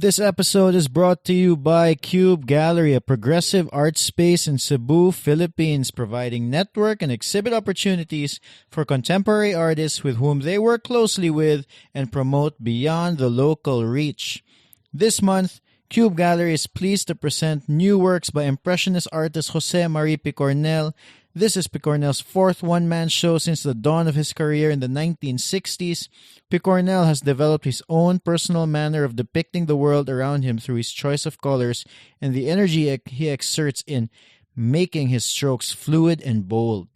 This episode is brought to you by Cube Gallery, a progressive art space in Cebu, Philippines, providing network and exhibit opportunities for contemporary artists with whom they work closely with and promote beyond the local reach. This month, Cube Gallery is pleased to present new works by Impressionist artist Jose Marie Picornell. This is Picornell's fourth one-man show since the dawn of his career in the 1960s. Picornell has developed his own personal manner of depicting the world around him through his choice of colors and the energy he exerts in making his strokes fluid and bold.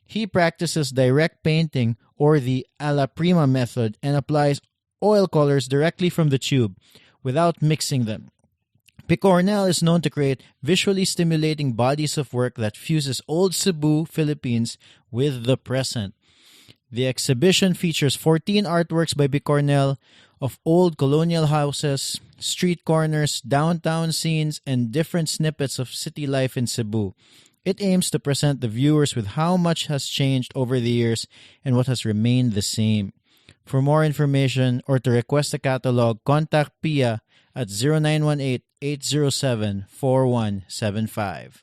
He practices direct painting or the alla prima method and applies oil colors directly from the tube without mixing them. Picornell is known to create visually stimulating bodies of work that fuses old Cebu, Philippines with the present. The exhibition features 14 artworks by Picornell of old colonial houses, street corners, downtown scenes, and different snippets of city life in Cebu. It aims to present the viewers with how much has changed over the years and what has remained the same. For more information or to request a catalog, contact Pia at 0918-807-4175.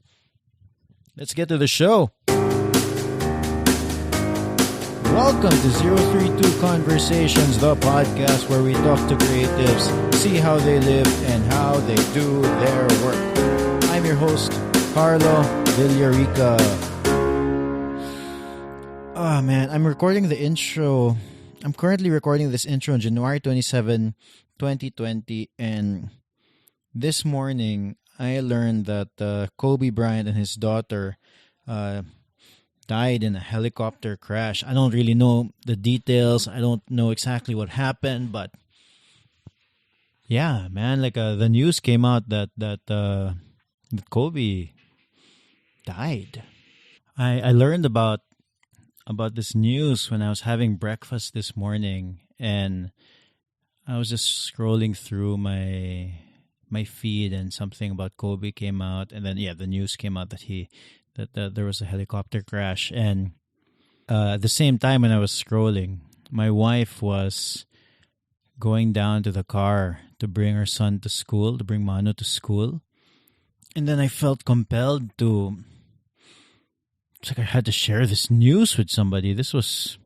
Let's get to the show. Welcome to 032 Conversations, the podcast where we talk to creatives, see how they live, and how they do their work. I'm your host, Carlo Villarica. Oh man, I'm currently recording this intro on January 27, 2020, and this morning I learned that Kobe Bryant and his daughter died in a helicopter crash. I don't really know the details. I don't know exactly what happened, but yeah, man, the news came out that Kobe died. I learned about this news when I was having breakfast this morning, and I was just scrolling through my feed, and something about Kobe came out, and then the news came out that there was a helicopter crash. And at the same time when I was scrolling, my wife was going down to the car to bring her son to school, to bring Mano to school, and then I felt compelled to. It's like I had to share this news with somebody. This was.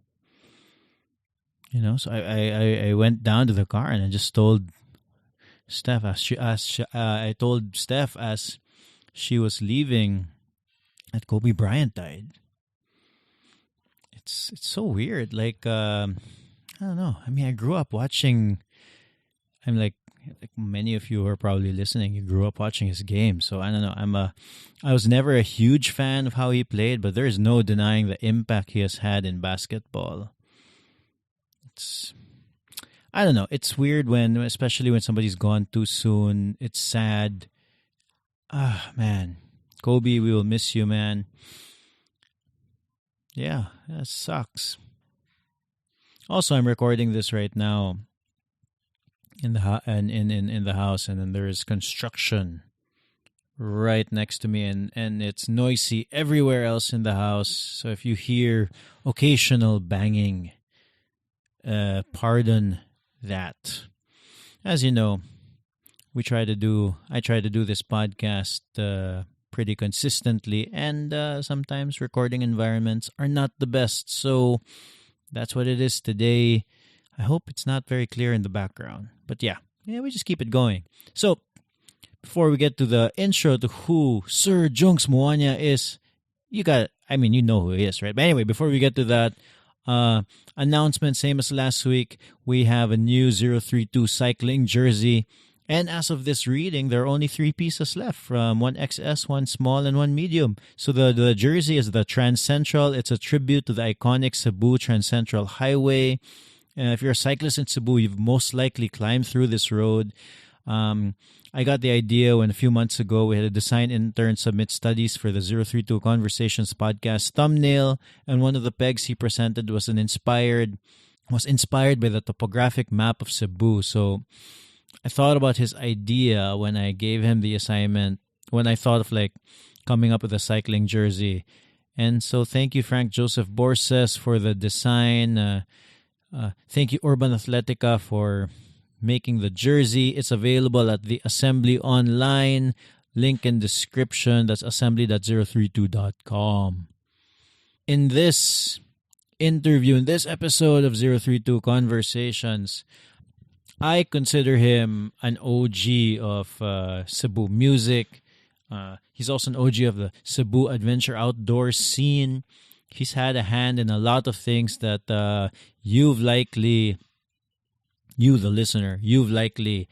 So I went down to the car and I just told Steph I told Steph as she was leaving that Kobe Bryant died. It's so weird. I don't know. I mean, I grew up watching. I'm like many of you who are probably listening. You grew up watching his game, so I don't know. I was never a huge fan of how he played, but there is no denying the impact he has had in basketball. I don't know. It's weird especially when somebody's gone too soon. It's sad. Man. Kobe, we will miss you, man. Yeah, that sucks. Also, I'm recording this right now in the house, and then there is construction right next to me, and it's noisy everywhere else in the house. So if you hear occasional banging, pardon that. As you know, I try to do this podcast pretty consistently, and sometimes recording environments are not the best. So that's what it is today. I hope it's not very clear in the background, but yeah, we just keep it going. So before we get to the intro to who Sir Junx Muana is, you know who he is, right? But anyway, before we get to that, announcement, same as last week, we have a new 032 cycling jersey, and as of this reading, there are only 3 pieces left, from 1 XS, 1 small, and 1 medium. So the jersey is the Trans Central. It's a tribute to the iconic Cebu Trans Central Highway. If you're a cyclist in Cebu, you've most likely climbed through this road. I got the idea when a few months ago we had a design intern submit studies for the 032 Conversations podcast thumbnail, and one of the pegs he presented was inspired by the topographic map of Cebu. So I thought about his idea when I gave him the assignment, when I thought of coming up with a cycling jersey. And so thank you, Frank Joseph Borses, for the design. Thank you, Urban Athletica, for making the jersey. It's available at the Assembly online. Link in description. That's assembly.032.com. In this interview, in this episode of 032 Conversations, I consider him an OG of Cebu music. He's also an OG of the Cebu adventure outdoor scene. He's had a hand in a lot of things that you, the listener, you've likely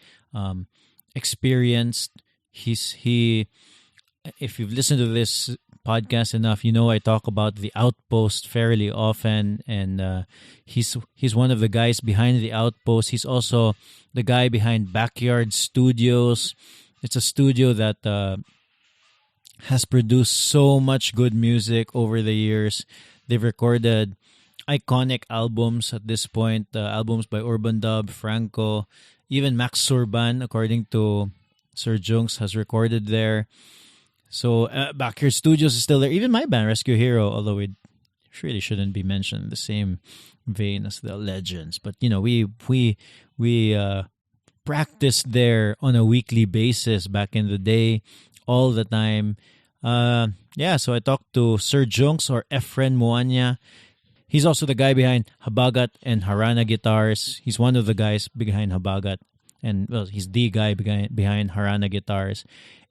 experienced. If you've listened to this podcast enough, I talk about the Outpost fairly often, and he's one of the guys behind the Outpost. He's also the guy behind Backyard Studios. It's a studio that has produced so much good music over the years. They've recorded iconic albums at this point, albums by Urbandub, Franco, even Max Surban, according to Sir Junx, has recorded there. So Backyard Studios is still there. Even my band, Rescue Hero, although it really shouldn't be mentioned in the same vein as the Legends. But, we practiced there on a weekly basis back in the day, all the time. So I talked to Sir Junx, or Efren Muana. He's also the guy behind Habagat and Harana Guitars. He's one of the guys behind Habagat. And, he's the guy behind Harana Guitars.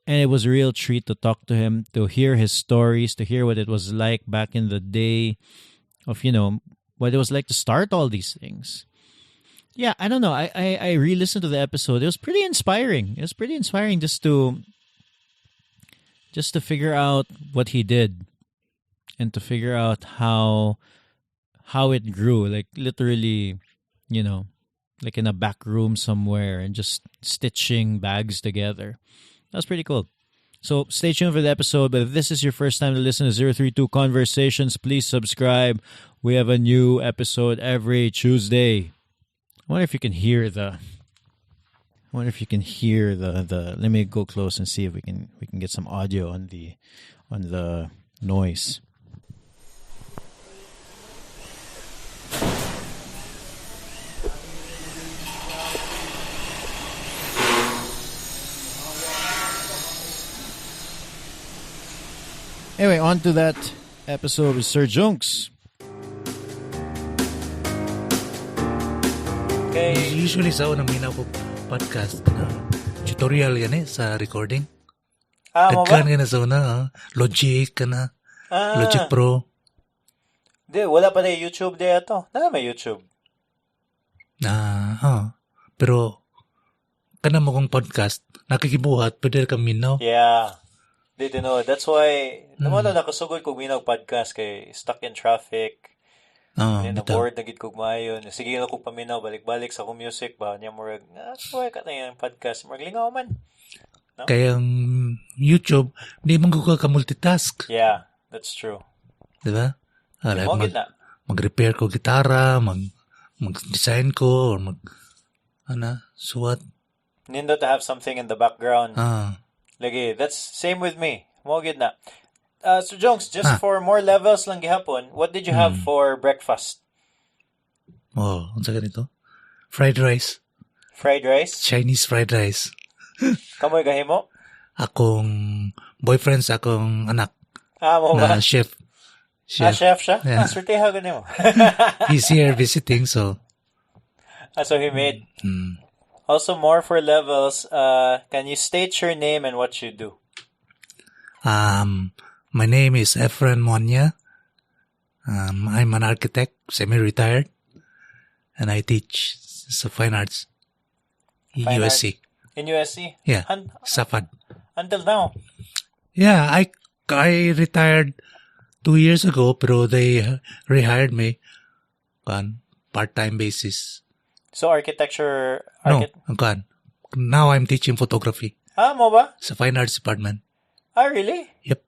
And it was a real treat to talk to him, to hear his stories, to hear what it was like back in the day of, what it was like to start all these things. Yeah, I don't know. I re-listened to the episode. It was pretty inspiring. It was pretty inspiring just to figure out what he did and to figure out how it grew. Like literally, like in a back room somewhere and just stitching bags together. That's pretty cool. So stay tuned for the episode. But if this is your first time to listen to 032 Conversations, please subscribe. We have a new episode every Tuesday. I wonder if you can hear the. Let me go close and see if we can get some audio on the noise. Anyway, on to that episode with Sir Junx. Okay. Usually sa unang minaw po podcast na tutorial yan sa recording. Tagkan ka na sa una, Logic ka na. Logic Pro. Di, wala pa na YouTube di ato. May YouTube. Pero kana mo kong podcast, nakikibuhat, pwede ka minaw. Yeah. Didn't know. That's why, naman na nakasugod kong minaw podcast kay stuck in traffic. Na-board na gid kog maayo. Sige na kog paminaw, balik-balik sa kong music ba. Niya murag, suway ka na yung podcast. Murag lingaw man. No? Kaya YouTube, hindi mong ka multitask. Yeah, that's true. Diba? Mag-repair ko gitara, mag-design ko, or suwat. Nindo to have something in the background. Lagi, that's same with me. Mo gid na. So Junx, just for more levels lang gihapon, what did you have for breakfast? Unsa ganito? Fried rice. Fried rice? Chinese fried rice. Kamoy gahimo? Akong boyfriend sa akong anak. Mo ba? Chef. Chef siya? Yeah. Sorteha ganimo. He's here visiting, so. So he made. Also, more for levels, can you state your name and what you do? My name is Efren Muana. I'm an architect, semi-retired, and I teach fine arts in USC. In USC? Yeah, Safad. Until now? Yeah, I retired 2 years ago, pero they rehired me on part-time basis. So architecture... No, now I'm teaching photography. Mo ba? Sa fine arts department. Really? Yep.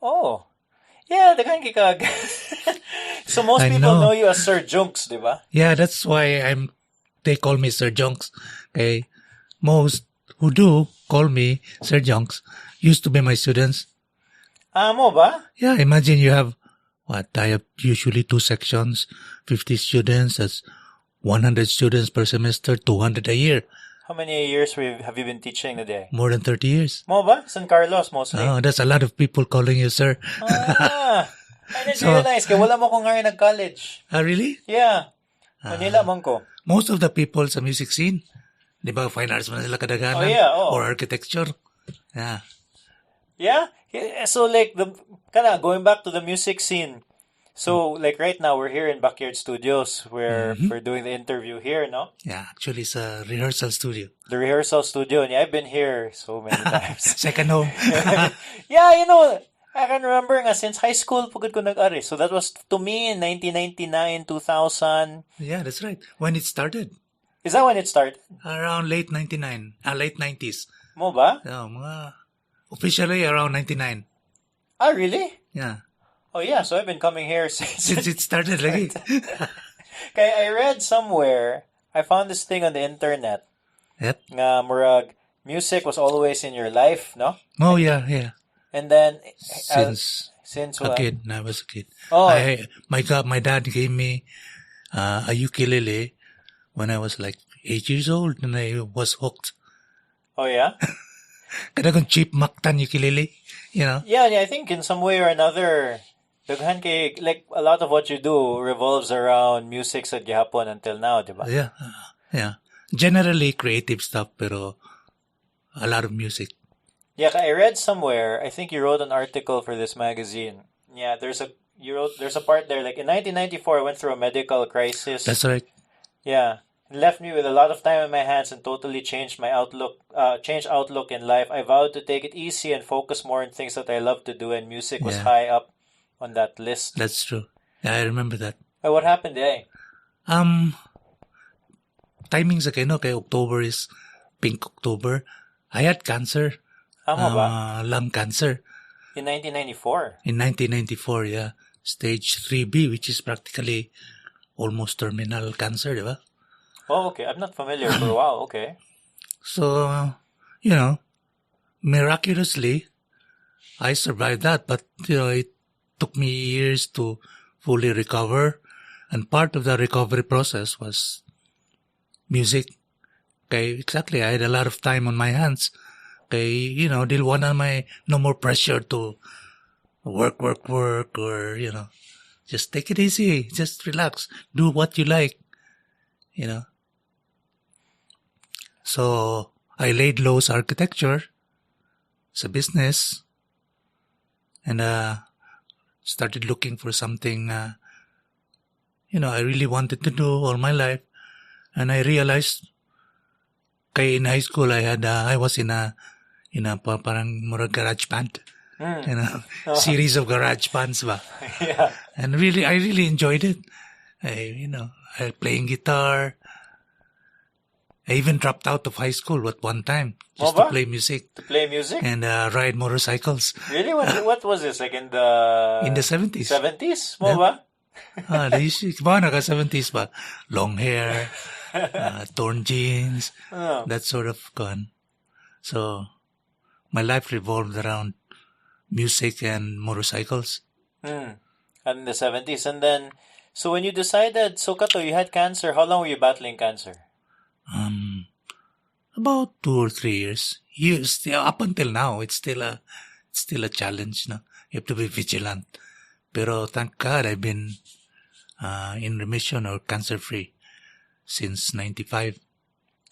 Oh. Yeah, the kind kikag. So most people know you as Sir Junx, di ba? Yeah, that's why they call me Sir Junx. Okay. Most who do call me Sir Junx used to be my students. Mo ba? Yeah, imagine you have I have usually 2 sections, 50 students. That's 100 students per semester, 200 a year. How many years have you been teaching today? More than 30 years. Mo ba? San Carlos mostly. Oh, that's a lot of people calling you, sir. I didn't So- realize. Kaya wala mo ko ngayon nag-college. Really? Yeah. Manila man ko. Most of the people sa music scene, di ba, fine arts man sila kadaganan? Oh, yeah, oh. Or architecture. Yeah. Yeah? So like, going back to the music scene. So like right now, we're here in Backyard Studios where we're doing the interview here, no? Yeah, actually, it's a rehearsal studio. The rehearsal studio. And yeah, I've been here so many times. Second home. Yeah, I can remember nga since high school pagod ko nag-ari. So that was to me in 1999, 2000. Yeah, that's right. When it started. Is that when it started? Around late 90s. Mo ba? Yeah, officially around 99. Ah, really? Yeah. Oh yeah, so I've been coming here Since it started, lagi. Kaya I read somewhere, I found this thing on the internet. Yep. Nga murag music was always in your life, no? Oh, yeah. And then Since what? I was a kid. Oh. My dad gave me a ukulele when I was like 8 years old, and I was hooked. Oh yeah? Kadagang cheap maktan ukulele, Yeah, I think in some way or another, daghan kay, like a lot of what you do revolves around music sa gihapon until now, di ba? Yeah. Generally creative stuff, pero a lot of music. Yeah, I read somewhere, I think you wrote an article for this magazine. Yeah, there's a part there, like in 1994, I went through a medical crisis. That's right. Yeah. It left me with a lot of time in my hands and totally changed my outlook in life. I vowed to take it easy and focus more on things that I love to do, and music was high up on that list. That's true. Yeah, I remember that. What happened, eh? Timing sa kay October is Pink October. I had cancer. Tama ba? Lung cancer. In 1994? In 1994, yeah. Stage 3B, which is practically almost terminal cancer, di ba? Oh, okay. I'm not familiar for a while. Okay. So, miraculously, I survived that. But, it took me years to fully recover. And part of the recovery process was music. Okay, exactly. I had a lot of time on my hands. Okay, didn't want no more pressure to work, or, just take it easy. Just relax. Do what you like, So, I laid low sa architecture, sa business, and started looking for something, I really wanted to do all my life. And I realized, in high school, I was in a parang murag garage band. Series of garage bands ba. Yeah. And I really enjoyed it. I playing guitar. I even dropped out of high school at one time just to play music. To play music? And ride motorcycles. Really? What was this? Like in the... In the 70s. 70s? Mo ba? Naka-70s ba? Long hair, torn jeans, that sort of gun. So, my life revolved around music and motorcycles. And in the 70s. And then, so when you decided, so Kato, you had cancer, how long were you battling cancer? About 2 or 3 years. Up until now, it's still a challenge. No? You have to be vigilant. Pero thank God I've been in remission or cancer-free since 95.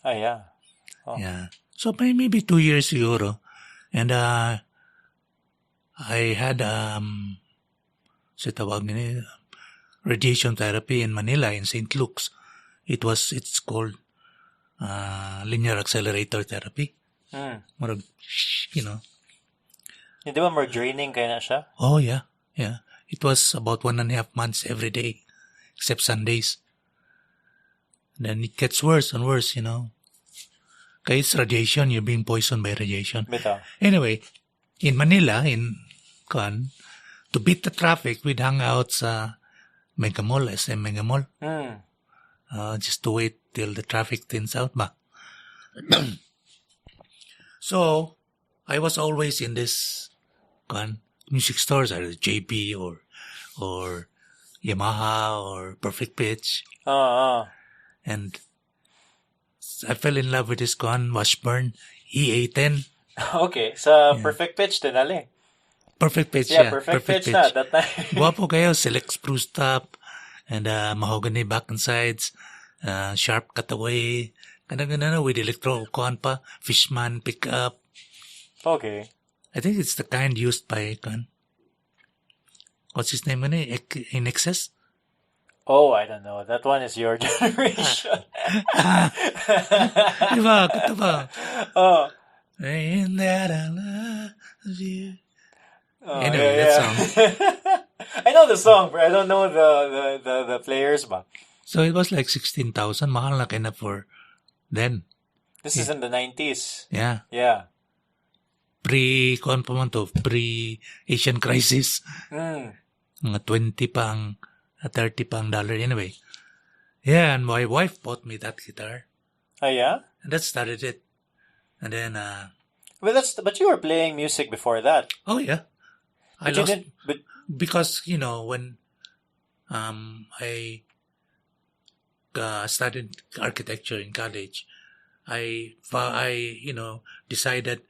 Ah, yeah. Oh. Yeah. So maybe 2 years siguro. And I had radiation therapy in Manila, in St. Luke's. It's called linear accelerator therapy. Marag, Hindi ba more draining kaya na siya? Oh, yeah. It was about 1.5 months every day, except Sundays. Then it gets worse and worse, Kaya it's radiation, you're being poisoned by radiation. Bitaw. Anyway, in Manila, to beat the traffic, we'd hang out sa Mega Mall, SM Mega Mall. Just to wait till the traffic thins out ba. So, I was always in this music stores, either JB or Yamaha or Perfect Pitch. And I fell in love with this gun, Washburn EA10. Okay, sa perfect pitch din ali. Perfect pitch, Yeah, yeah. perfect pitch na at that time. Guwapo kayo, select spruce top, and mahogany back and sides, sharp cutaway, ganun with electro kuan pa, Fishman pickup. Okay. I think it's the kind used by what's his name in excess? Oh, I don't know. That one is your generation. Diba? Kata Oh. In that I love you. Oh, Anyway, yeah, that yeah. song. I know the song, but I don't know the players ba. So it was like 16,000. Mahal na kaya na for then. This is in the 90s. Yeah. Yeah. Pre-Asian crisis. Mm. Mga 20 pang, 30 pang dollar anyway. Yeah, and my wife bought me that guitar. Oh, yeah? And that started it. And then, But you were playing music before that. oh yeah. But you didn't, Because, when I studied architecture in college, I decided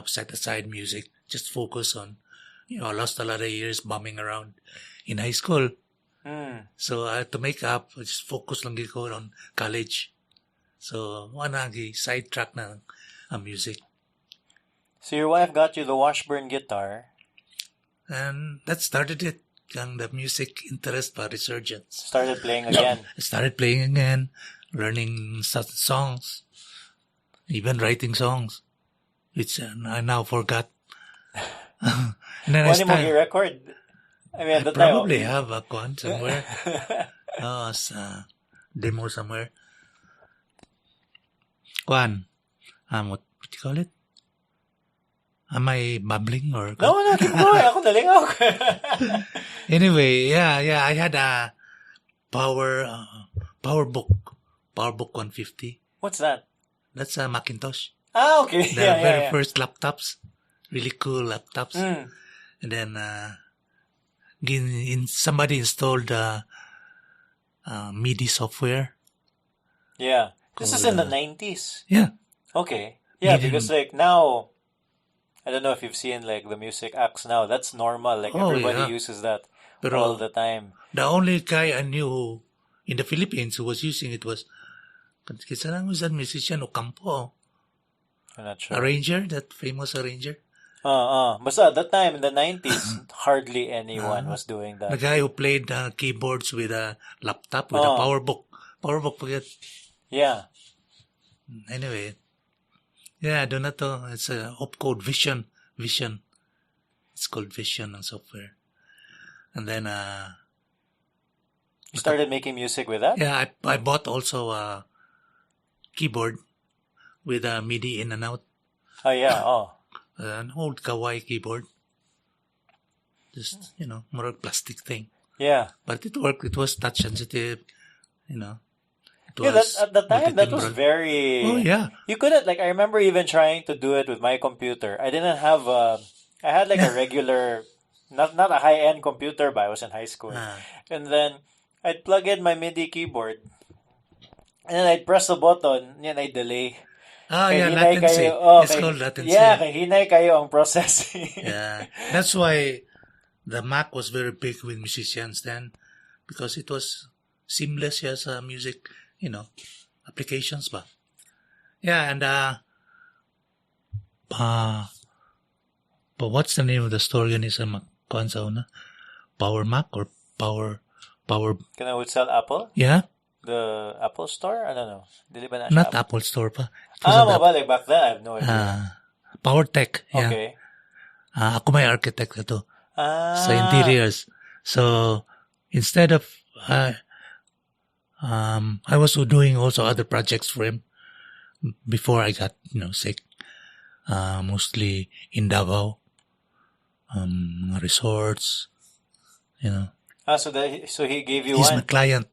set aside music, just focus on, I lost a lot of years bumming around in high school. So to make up, just focus lang ko on college. So wala sidetrack na ang music. So your wife got you the Washburn guitar. And that started it. The music interest pa resurgence. Started playing again. I started playing again, learning songs, even writing songs, which I now forgot. And then When mo record? I mean, at the time. Probably have a con somewhere. Demo somewhere. Kwan. What you call it? Am I babbling or? No, keep going. Ako nalingaw. Anyway, yeah, I had a PowerBook 150. What's that? That's a Macintosh. Ah, okay. The very first laptops, really cool laptops. Mm. And then somebody installed MIDI software. Yeah. This is in the 90s. Yeah. Okay. Yeah, MIDI. because like now, I don't know if you've seen like the music acts now. That's normal. Like everybody uses that all the time. The only guy I knew in the Philippines who was using it was, was that musician Ocampo? I'm not sure. Arranger, that famous arranger. But at that time in the 90s, hardly anyone was doing that. The guy who played keyboards with a laptop with a PowerBook. PowerBook, forget. Yeah. Anyway. Yeah, do na to. It's a opcode Vision. It's called Vision and software. And then you started making music with that? Yeah, I bought also a keyboard with a MIDI in and out. Oh yeah, An old kawaii keyboard. Just, more of plastic thing. Yeah. But it worked. It was touch sensitive, It was, at the time, that was very... Oh, yeah. You couldn't, I remember even trying to do it with my computer. I didn't have I had a regular, not a high-end computer, but I was in high school. And then, I'd plug in my MIDI keyboard. And then I'd press the button, and I'd delay. Latency. It's called latency. Yeah, hinay kayo ang processing. Yeah. That's why the Mac was very big with musicians then, because it was seamless as music, applications ba. Yeah, and but what's the name of the store yun is kuan sa una? Power Mac or Power Can I sell Apple? Yeah. The Apple Store? I don't know. Dili ba na Not siya? Apple Store pa. Like back then, I have no idea. Power Tech. Yeah. Okay. Ako may architect ito. Sa interiors. So, instead of, I was doing also other projects for him before I got, sick. Mostly in Davao. Resorts, So he gave you He's one? my client.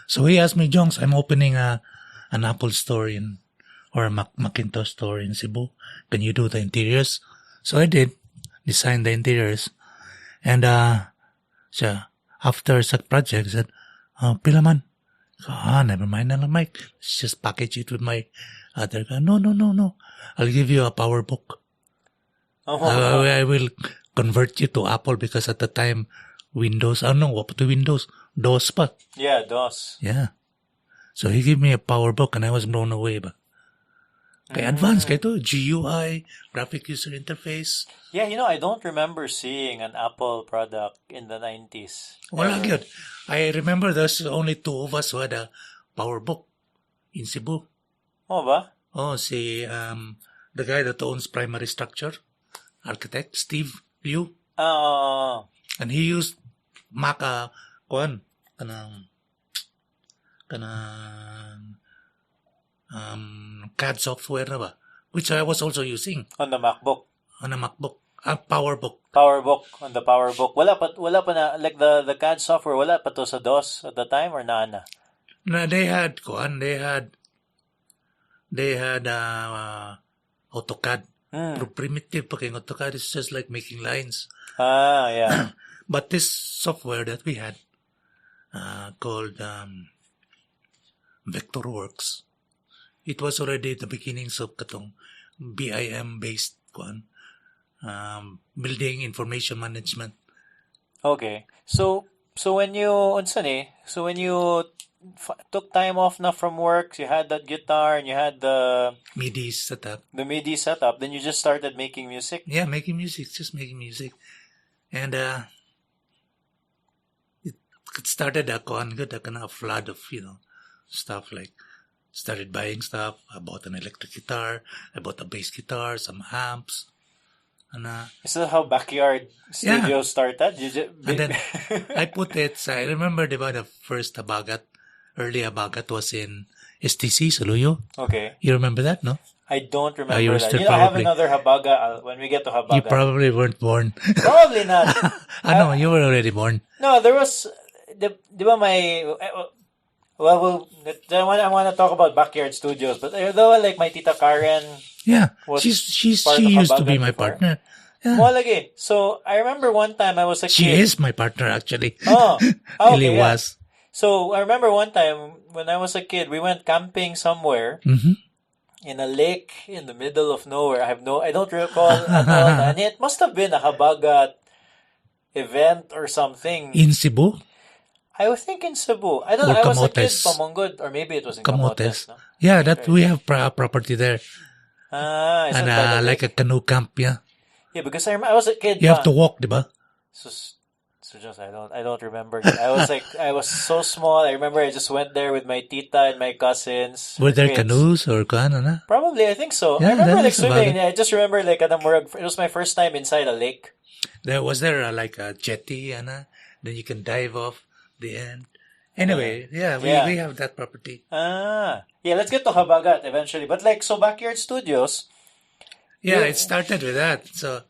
So he asked me, Junx, I'm opening an Apple store or a Macintosh store in Cebu. Can you do the interiors? So I did. Designed the interiors. And, after sa project, I said, pila man, Never mind na lang, Mike. Let's just package it with my other guy. No. I'll give you a power book. I will convert you to Apple because at the time, Windows, what to Windows? DOS pa. Yeah, DOS. Yeah. So he gave me a power book and I was blown away ba. Kaya advanced kayo to. GUI, graphic user interface. Yeah, I don't remember seeing an Apple product in the 90s. Wala good. I remember there's only two of us who had a power book in Cebu. Oh, ba? Oh, the guy that owns Primary Structure, architect, Steve Liu. And he used Mac, kanang CAD software na ba? Which I was also using. On the MacBook. On a MacBook. PowerBook. PowerBook. On the PowerBook. Wala pa na, like the CAD software, wala pa to sa DOS at the time or na? No, they had AutoCAD. Pero primitive pa kayong AutoCAD. It's just like making lines. Yeah. But this software that we had called Vectorworks, it was already the beginnings of katong BIM-based building information management. Okay. So when you took time off na from work, you had that guitar and you had the MIDI setup. The MIDI setup, then you just started making music? Yeah, making music, just making music. And it started a kind of flood of, stuff like started buying stuff. I bought an electric guitar, I bought a bass guitar, some amps. And, is that how Backyard Studio started? And then I put it, I remember the first Habagat, early Habagat was in STC, Saluyo. Okay. You remember that, no? I don't remember you were that. still I have another Habaga when we get to Habaga. You probably weren't born. Probably not. No, you were already born. No, there was, di ba my, well, I want to talk about Backyard Studios, but though like my Tita Karen. Yeah, she used to be my partner. Yeah. Mo lagi. So I remember one time I was a kid. She is my partner actually. Oh, okay, really was. So I remember one time when I was a kid, we went camping somewhere in a lake in the middle of nowhere. I don't recall at all. And it must have been a Habagat event or something. In Cebu? I was thinking Cebu. I don't know. I was a kid, Pamongod, or maybe it was in Camotes. No? Yeah, we have property there. And like a canoe camp, yeah. Yeah, because I was a kid. You have to walk, diba? So just I don't remember. I was so small. I remember I just went there with my tita and my cousins. Were there canoes or na? Probably, I think so. Yeah, I remember like swimming. I just remember like it was my first time inside a lake. Was there like a jetty, then you can dive off the end. Anyway, we have that property. Yeah, let's get to Habagat eventually. But so Backyard Studios. Yeah, it started with that. So,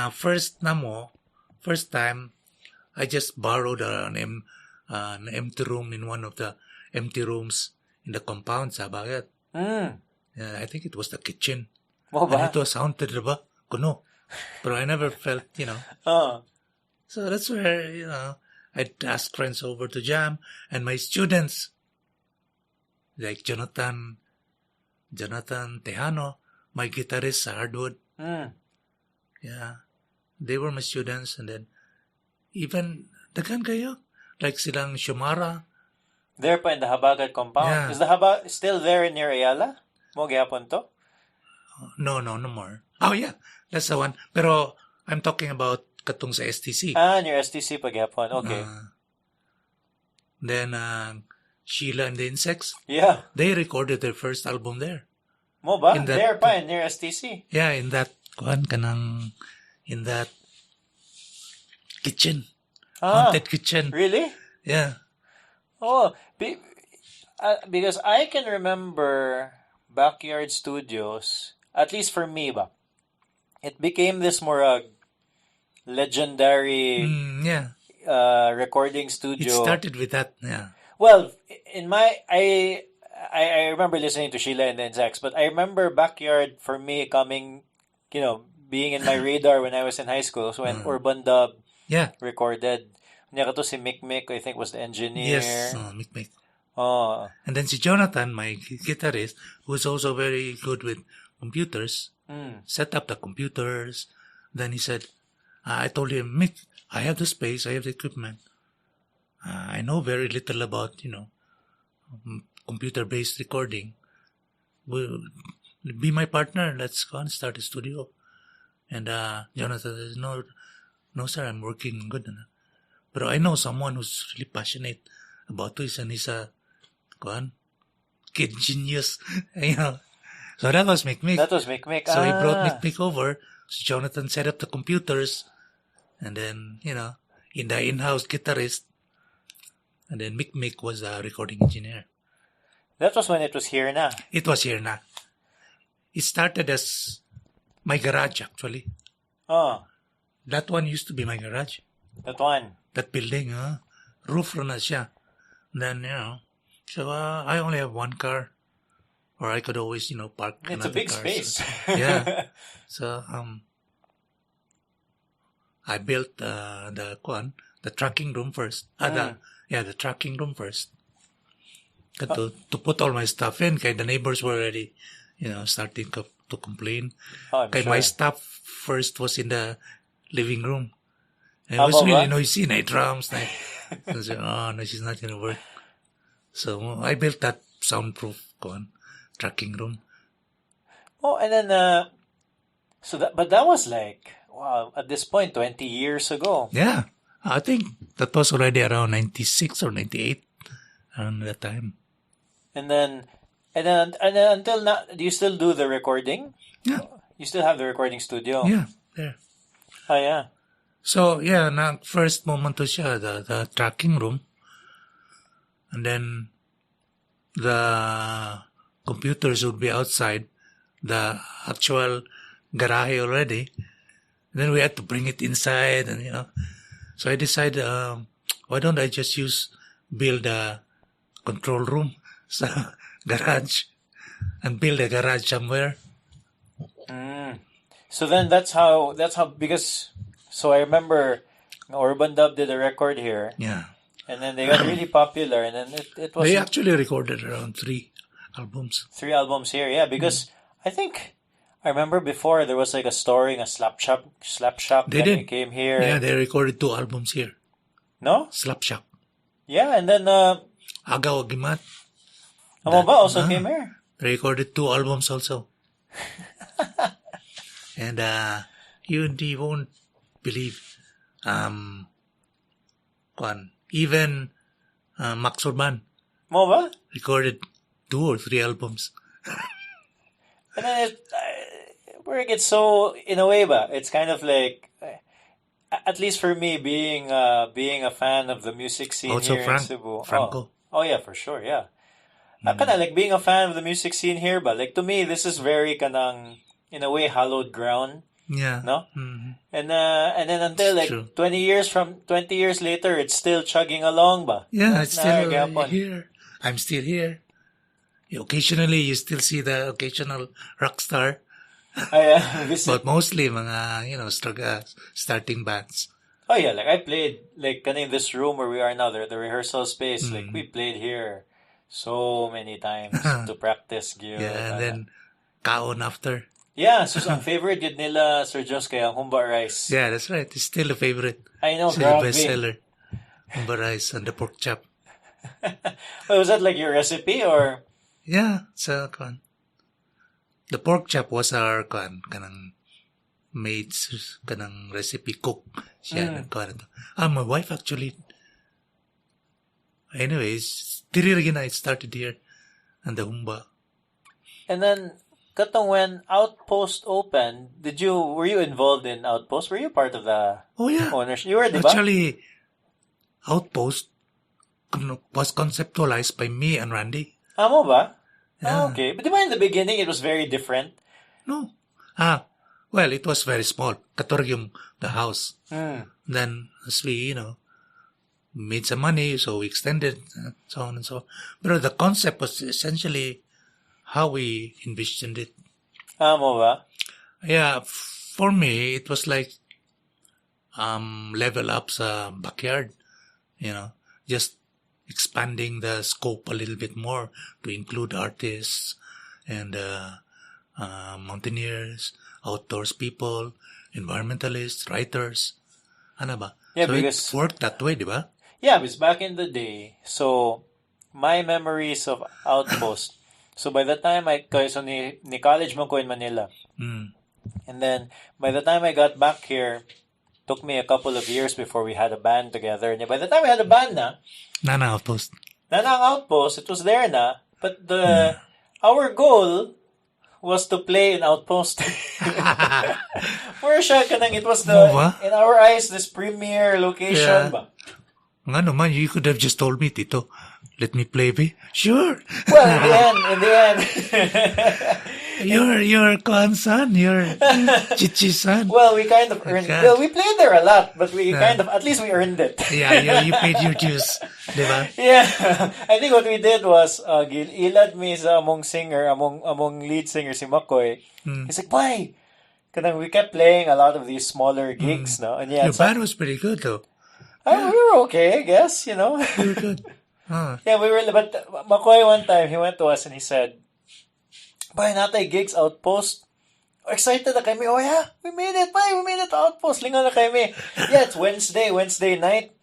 first time, I just borrowed an empty room in one of the empty rooms in the compound sa Habagat. Yeah, I think it was the kitchen. And it was haunted, diba? Kuno. But I never felt, So that's where, I'd ask friends over to jam, and my students, like Jonathan Tejano, my guitarist sa Hardwood. Yeah, they were my students, and then even dagan kayo, like silang Shumara. There pa in the Habagat compound. Yeah. Is the Habagat still there near Ayala? Mo gihapon to? No more. Oh yeah, that's the one. Pero I'm talking about katong sa STC. Near STC pa gihapon. Okay. Then Sheila and the Insects. Yeah. They recorded their first album there. Mo ba? There pa near STC. Yeah, in that kitchen. Haunted kitchen. Really? Yeah. Oh, because I can remember Backyard Studios, at least for me ba, it became this more legendary recording studio. It started with that, yeah. Well, I remember listening to Sheila and the Insects, but I remember Backyard for me coming, being in my radar when I was in high school. So when Urbandub recorded. Niya to si Mick, I think was the engineer. Yes, Mick. Oh. And then si Jonathan, my guitarist, who's also very good with computers, set up the computers. Then he said, I told him, Mick, I have the space, I have the equipment. I know very little about, computer-based recording. Will be my partner. Let's go and start a studio. And Jonathan says, no, sir, I'm working good. But I know someone who's really passionate about this, and he's a kid genius. So that was Mick. That was Mick. So he brought Mick over. So Jonathan set up the computers, and then, in the in-house guitarist, and then Mick was a recording engineer. That was when it was here na. It was here na. It started as my garage, actually. Oh. That one used to be my garage. That one. That building, roof na siya. Then, so I only have one car. Or I could always, park It's another a big car. space. So, yeah. So, I built the tracking room first. The tracking room first. To put all my stuff in, kaya the neighbors were already, starting to complain. Oh, I'm Kaya sure. my stuff first was in the living room. And it was really noisy, na drums. I said, no, she's not going to work. So I built that soundproof tracking room. Oh, and then, but that was like, wow, at this point, 20 years ago. Yeah, I think that was already around 96 or 98, around that time. And then until now, do you still do the recording? Yeah. You still have the recording studio? Yeah, there. Oh, yeah. So, yeah, na first moment to siya, the tracking room. And then the computers would be outside the actual garage already. Then we had to bring it inside, and So I decided, why don't I just build a control room sa garage and build a garage somewhere. So then that's how because so I remember Urbandub did a record here. Yeah. And then they got really popular, and then it was They actually recorded around 3 albums. 3 albums here, yeah, because I think I remember before there was like a story in a slap shop They when did. we came here. Yeah, they recorded 2 albums here. No? Slap Shop. Yeah, and then Agaw Agimat. Amaba also came here. They recorded 2 albums also. And you won't believe even Max Surban Mo ba? recorded 2 or 3 albums. And then where it gets so, in a way ba, it's kind of like, at least for me, being a fan of the music scene Also here in Cebu. Franco. Oh yeah, for sure, yeah. Kinda like being a fan of the music scene here, but like to me, this is very kanang, in a way, hallowed ground. Yeah. No? Mm-hmm. And then until like True. 20 years later, it's still chugging along ba? Yeah, it's still Gapon. here. I'm still here. Occasionally, you still see the occasional rock star. But mostly mga, starting bands. Oh yeah, like I played like in this room where we are now, the rehearsal space. Like we played here so many times to practice gear. Yeah, and then kaon after. Yeah, so ang favorite yun nila Sir Jos kaya humba rice. Yeah, that's right. It's still a favorite. I know, Still a grabe. bestseller. Humba rice and the pork chop. Was that like your recipe or? Yeah, so the pork chop was our kanang maid's kanang recipe cook. Siya my wife actually. Anyways, it started here and the humba. And then katong when Outpost opened, were you involved in Outpost? Were you part of the ownership? You were, diba? Actually, Outpost was conceptualized by me and Randy. Mo ba? Yeah. Oh, okay. But diba in the beginning it was very different? No. Well, it was very small. Katorgyong the house. Then as we, made some money, so we extended, so on and so on. But the concept was essentially how we envisioned it. Mo ba? Yeah, for me, it was like level up sa backyard. Just expanding the scope a little bit more to include artists and mountaineers, outdoors people, environmentalists, writers. Ano ba? Yeah, so because it worked that way, di ba? yeah, because back in the day, so my memories of Outpost. So by the time so ni college mo ko in Manila. Mm. And then by the time I got back here, took me a couple of years before we had a band together. And by the time we had a band Nana Outpost. na ang Outpost, it was there na. But our goal was to play in Outpost. Where siya kanang it was in our eyes this premier location ba. Nga naman, you could have just told me, Tito, let me play be. Sure. Well, in the end. Your son, your chichi son. Well, we kind of earned it. Well, we played there a lot, but we at least we earned it. Yeah, you paid your dues. Diba? Yeah. I think what we did was, ilad me sa among singer, among lead singer si Makoy. He's like, why? Because we kept playing a lot of these smaller gigs, no? And yeah, Your band was pretty good, though. We were okay, I guess, you know. You were good. Yeah, we were, but Makoy one time, he went to us and he said, "Bay, natay gigs Outpost." Excited na kami. Oh yeah, we made it, bay. We made it to Outpost. Lingon na kami. Yeah, it's Wednesday night.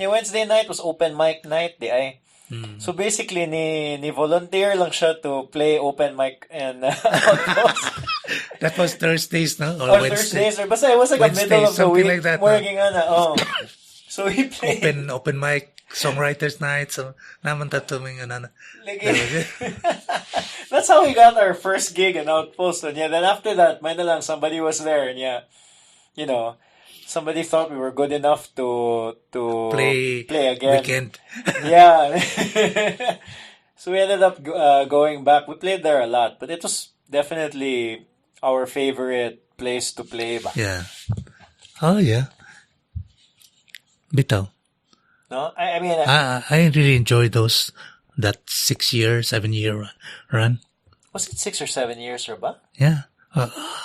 Yeah, Wednesday night was open mic night, di ay. So basically, ni volunteer lang siya to play open mic and Outpost. That was Thursdays, no? Or Thursdays, or basta it was like Wednesdays, a middle of the week. like that. Working on So he played. Open mic, songwriters night, so naman tatuming That's how we got our first gig in Outpost. And yeah, then after that, may na lang, somebody was there. And yeah, you know, somebody thought we were good enough to play again. Weekend. Yeah. So we ended up going back. We played there a lot, but it was definitely our favorite place to play. Yeah. Oh, yeah. Bitaw. No? I mean... I really enjoyed that 7-year run. Was it 6 or 7 years, or ba? Yeah.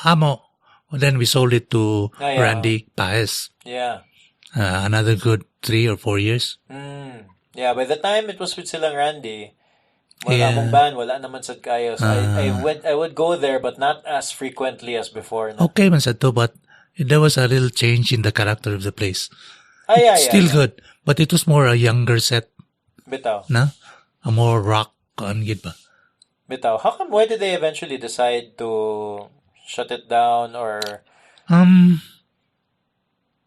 Amo. Then we sold it to Randy Paez. Yeah. Another good 3 or 4 years. Yeah, by the time it was with silang Randy, among band, wala naman sad kayo. So I would go there, but not as frequently as before. No? Okay man sad to, but there was a little change in the character of the place. Still good, but it was more a younger set. Bitaw. Na? A more rock on gid ba? Bitaw. Why did they eventually decide to shut it down or...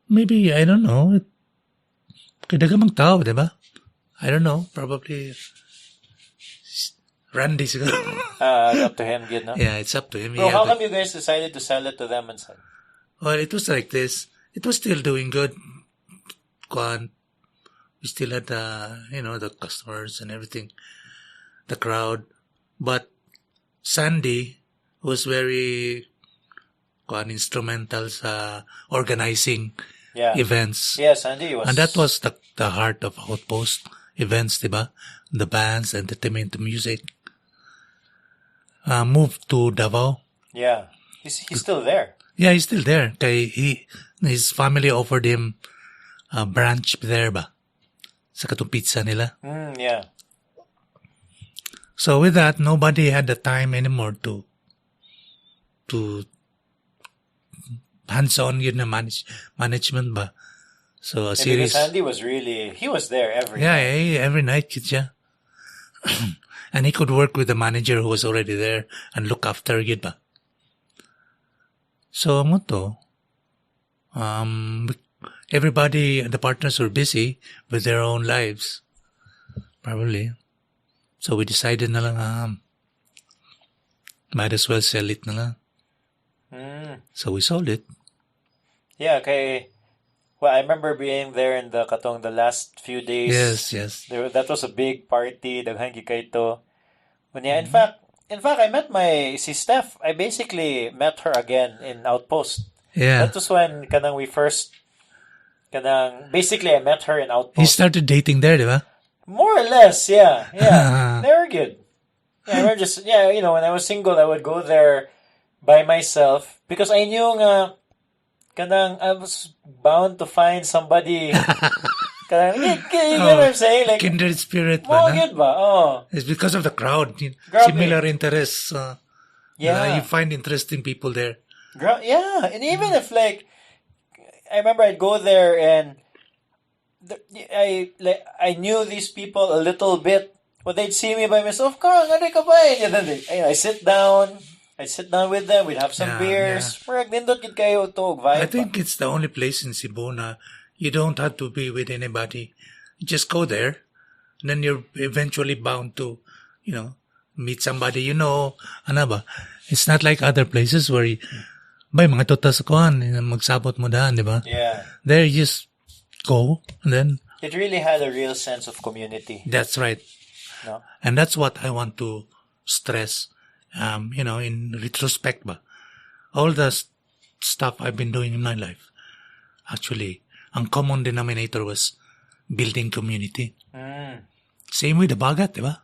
Maybe, I don't know. Kadagamang tao, diba? I don't know. Probably Randy siguro. Up to him, no? Yeah, it's up to him. So how come you guys decided to sell it to them instead? Well, it was like this. It was still doing good. We still had the customers and everything, the crowd. But Sandy was very instrumental sa organizing events. Yeah, Sandy was. And that was the heart of Outpost events, diba? The bands, entertainment, the music. Moved to Davao. Yeah. He's still there. Yeah, he's still there. His family offered him a branch there ba? Sa katong pizza nila. Yeah. So with that, nobody had the time anymore to hands-on yun na management ba. So a series. Because Andy he was there every night. Yeah, every night siya. And he could work with the manager who was already there and look after yun ba. So mo to, everybody, the partners were busy with their own lives. Probably. So we decided na lang, might as well sell it na lang. So we sold it. Yeah, okay. Well, I remember being there in the last few days. Yes. That was a big party. Daghan gikay to. In fact, I met si Steph. I basically met her again in Outpost. Yeah. That was when basically I met her in Outpost. He started dating there, diba? More or less, yeah. They were good. Yeah, I remember when I was single, I would go there by myself because I knew I was bound to find somebody You know what I'm saying? Like, kindred spirit mo ba na? good ba? Oh. It's because of the crowd. Grabe. Similar interests. Yeah. You find interesting people there. Yeah, and even if like, I remember I'd go there and I knew these people a little bit, but they'd see me by myself. Carl, ano ka ba? And then I sit down. I'd sit down with them. We'd have some beers. Murag nindot gid kayo to vibe. I think it's the only place in Cebu na you don't have to be with anybody. You just go there, and then you're eventually bound to, meet somebody you know. Ano ba? It's not like other places where bay mga totas kuan magsabot mo daan, di ba? Yeah. There you just go, and then it really had a real sense of community. That's right. No? And that's what I want to stress. In retrospect, ba, all the stuff I've been doing in my life, actually, ang common denominator was building community. Same with Habagat, di ba?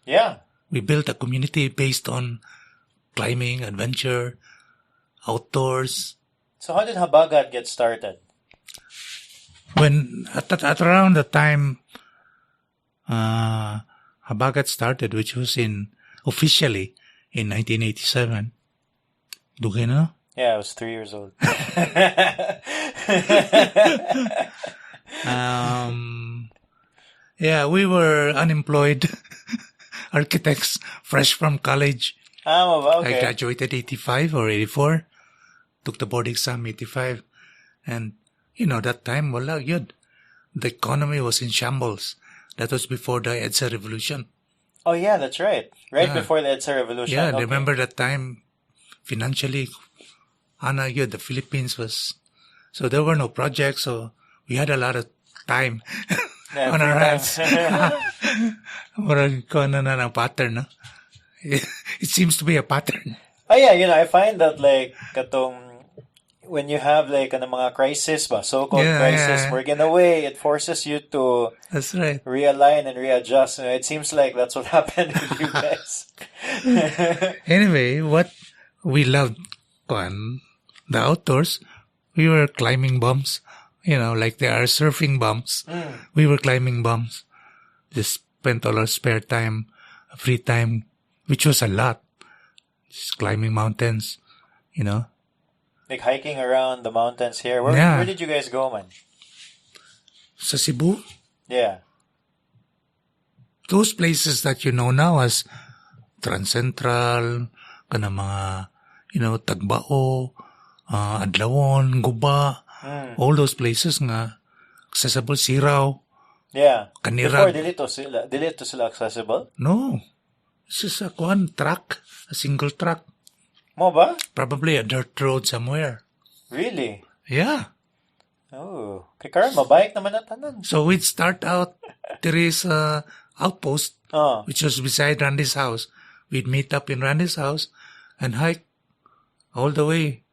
Yeah. We built a community based on climbing, adventure, outdoors. So how did Habagat get started? When at around the time Habagat started, which was officially in 1987. Dugay na? Yeah, I was 3 years old. We were unemployed architects, fresh from college. Okay. I graduated 85 or 84. Took the board exam 85. And, that time, wala yun. The economy was in shambles. That was before the EDSA revolution. Oh, yeah, that's right. Before the EDSA revolution. Yeah, okay. remember that time, financially, the Philippines was... So there were no projects, so we had a lot of time on our hands. Murag ko na ng pattern, no? It seems to be a pattern. Oh, yeah, I find that, like, when you have, like, mga crisis ba, so-called crisis, where in a way, it forces you to That's right. realign and readjust. It seems like that's what happened with you guys. Anyway, what we loved, the outdoors, we were climbing bumps, like there are surfing bumps. We were climbing bumps. Just spent all our spare time, free time, which was a lot. Just climbing mountains, Like hiking around the mountains here. Where did you guys go, man? Sa Cebu? Yeah. Those places that you know now as Transcentral, mga, Tagbao, Adlawon, Guba, all those places nga accessible, Siraw. Yeah. Kanirag. Before, dili to sila accessible? No. It's just a track, a single track. Mo ba? Probably a dirt road somewhere. Really? Yeah. Oh. Kay Karan, mabike naman na tanan. So we'd start out, there is a Outpost, which was beside Randy's house. We'd meet up in Randy's house and hike all the way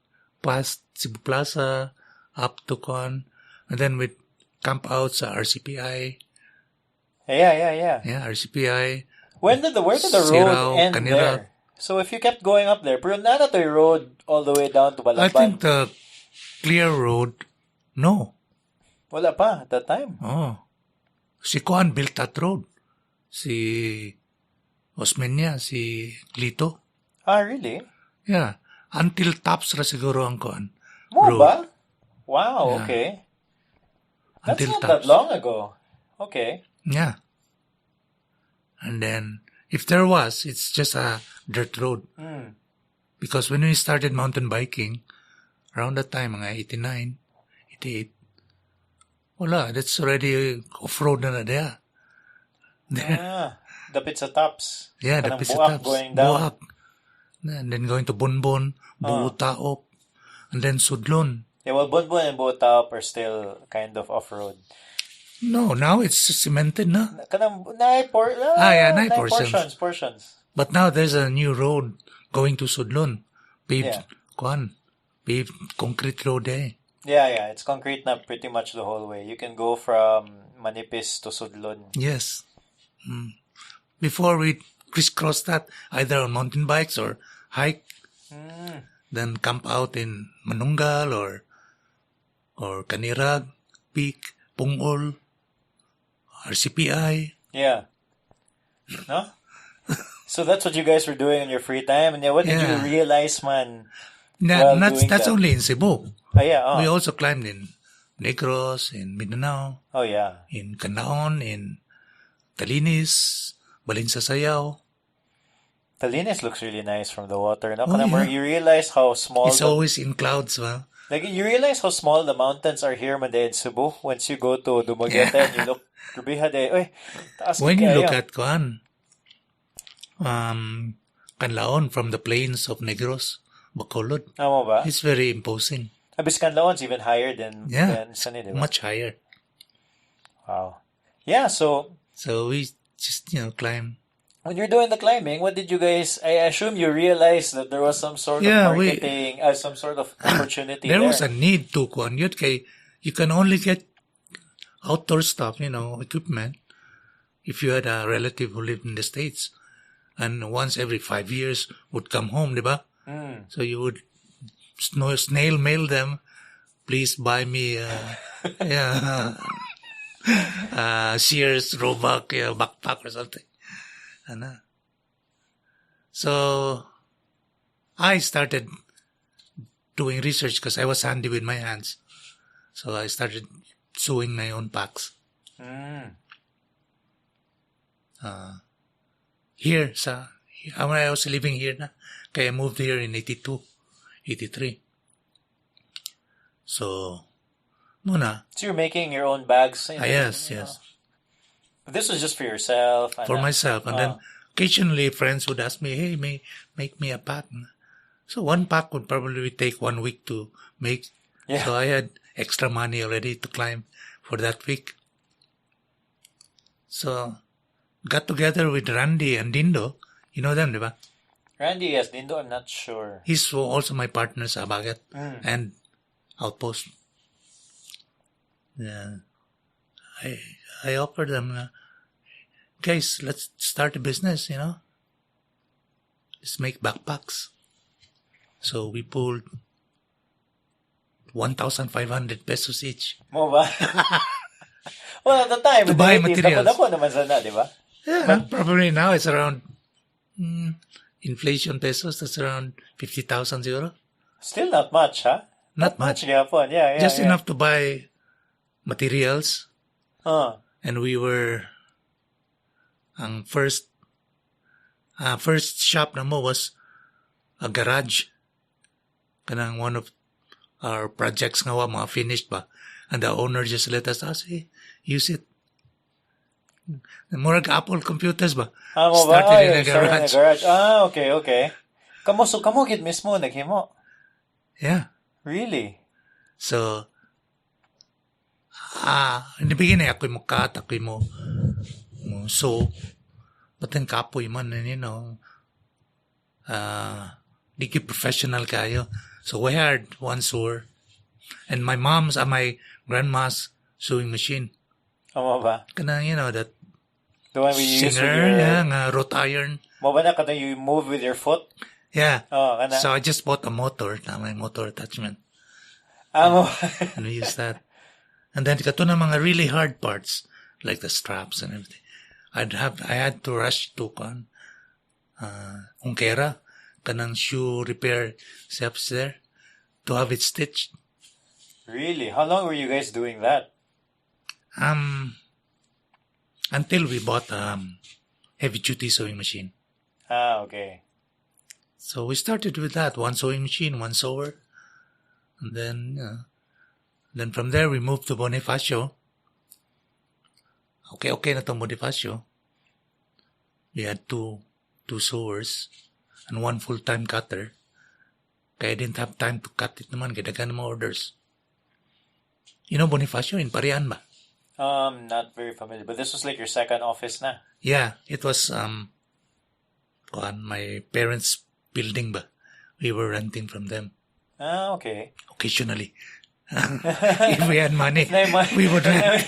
past Cebu Plaza, up to and then we'd camp out sa RCPI. Yeah. Yeah, RCPI. Where did the road Siraw, end Kanirag. there? So if you kept going up there, pero nana to yung road all the way down to Balaban. I think the clear road, no. Wala pa at that time. Oh. Si Kuan built that road. Si Osmeña, si Lito. Ah, really? Yeah. Until tops ra siguro ang Kuan. Mo road. ba? Wow, Yeah. okay. That's Until not tops. that long ago. Okay. Yeah. And then, if there was, it's just a dirt road. Because when we started mountain biking, around that time, mga 89, 88, wala, that's already off-road na there. Dapit sa tops. Yeah, Kanang dapit sa buwak tops. going down. Buwak. And then going to Bonbon, Buutaop, and then Sudlon. Yeah, well, Bunbun and Botaop are still kind of off-road. No, now it's cemented na. Kanang naay portions. portions. But now there's a new road going to Sudlon. Paved, Yeah. paved concrete road eh. Yeah, it's concrete na pretty much the whole way. You can go from Manipis to Sudlon. Yes. Before we crisscross that, either on mountain bikes or hike, then camp out in Manunggal or Kanirag, Peak, Pungol. RCPI. Yeah. No? So that's what you guys were doing in your free time? And what did you realize, man, while doing That's that? only in Cebu. Oh, yeah. We also climbed in Negros, in Mindanao, Oh, yeah. in Canlaon, in Talinis, Balinsasayao. Talinis looks really nice from the water. No? Oh, yeah. You realize how small... It's always in clouds, ba? Like, you realize how small the mountains are here, man, in Cebu. Once you go to Dumaguete and you look... When you look at Canlaon from the plains of Negros, Bacolod, it's very imposing. Canlaon's even higher than Sunny, diba? Much higher. Wow. Yeah, so we just, climb. When you're doing the climbing, what did you guys... I assume you realized that there was some sort of marketing, some sort of opportunity there. There was a need to, you can only get outdoor stuff, equipment, if you had a relative who lived in the States. And once every 5 years would come home, diba? So you would snail mail them, please buy me Sears Roebuck backpack or something. So I started doing research because I was handy with my hands. So I started sewing my own packs. Here, when I was living here na, kaya I moved here in 82, 83. So you're making your own bags? Yes. But this was just for yourself? For myself. And then occasionally friends would ask me, hey, make me a pack. So one pack would probably take 1 week to make. Yeah. So I had extra money already to climb for that week. So got together with Randy and Dindo. You know them, diba? Randy, yes. Dindo, I'm not sure. He's also my partner sa Habagat and Outpost. Yeah. I offered them, guys, let's start a business, Let's make backpacks. So we pulled 1,500 pesos each. Mo ba? Well, at the time, to buy materials. Dako naman sana, di ba? Yeah, probably now it's around inflation pesos. That's around 50,000 euro. Still not much, huh? Not much. Yeah. Just enough to buy materials. And we were ang first shop na mo was a garage. Kanang one of our projects nga mga finished ba. And the owner just let us use it. Murag Apple computers ba? Started in a garage. Okay. Kamo gid mismo naghimo. Yeah. Really? So, in the beginning, ako'y mo cut, ako'y mo sew. But then kapoy man, di ki professional kayo. So we hired one sewer. And my grandma's sewing machine. Ba? Kanang, that the one we use nga wrought iron. Mo ba na kada you move with your foot? Yeah. So I just bought a motor, my motor attachment. And we use that. And then kato na mga really hard parts, like the straps and everything. I had to rush to Ungkera, kanang shoe repair shops there, to have it stitched. Really? How long were you guys doing that? Until we bought a heavy-duty sewing machine. Okay. So we started with that, one sewing machine, one sewer. And then from there, we moved to Bonifacio. Okay na tong Bonifacio. We had two sewers and one full-time cutter. Kaya I didn't have time to cut it naman, kaya dagan mga orders. You know Bonifacio in Parian ba? Not very familiar, but this was like your second office na. Yeah, it was my parents' building ba. We were renting from them. Okay. Occasionally. If we had money, we would rent.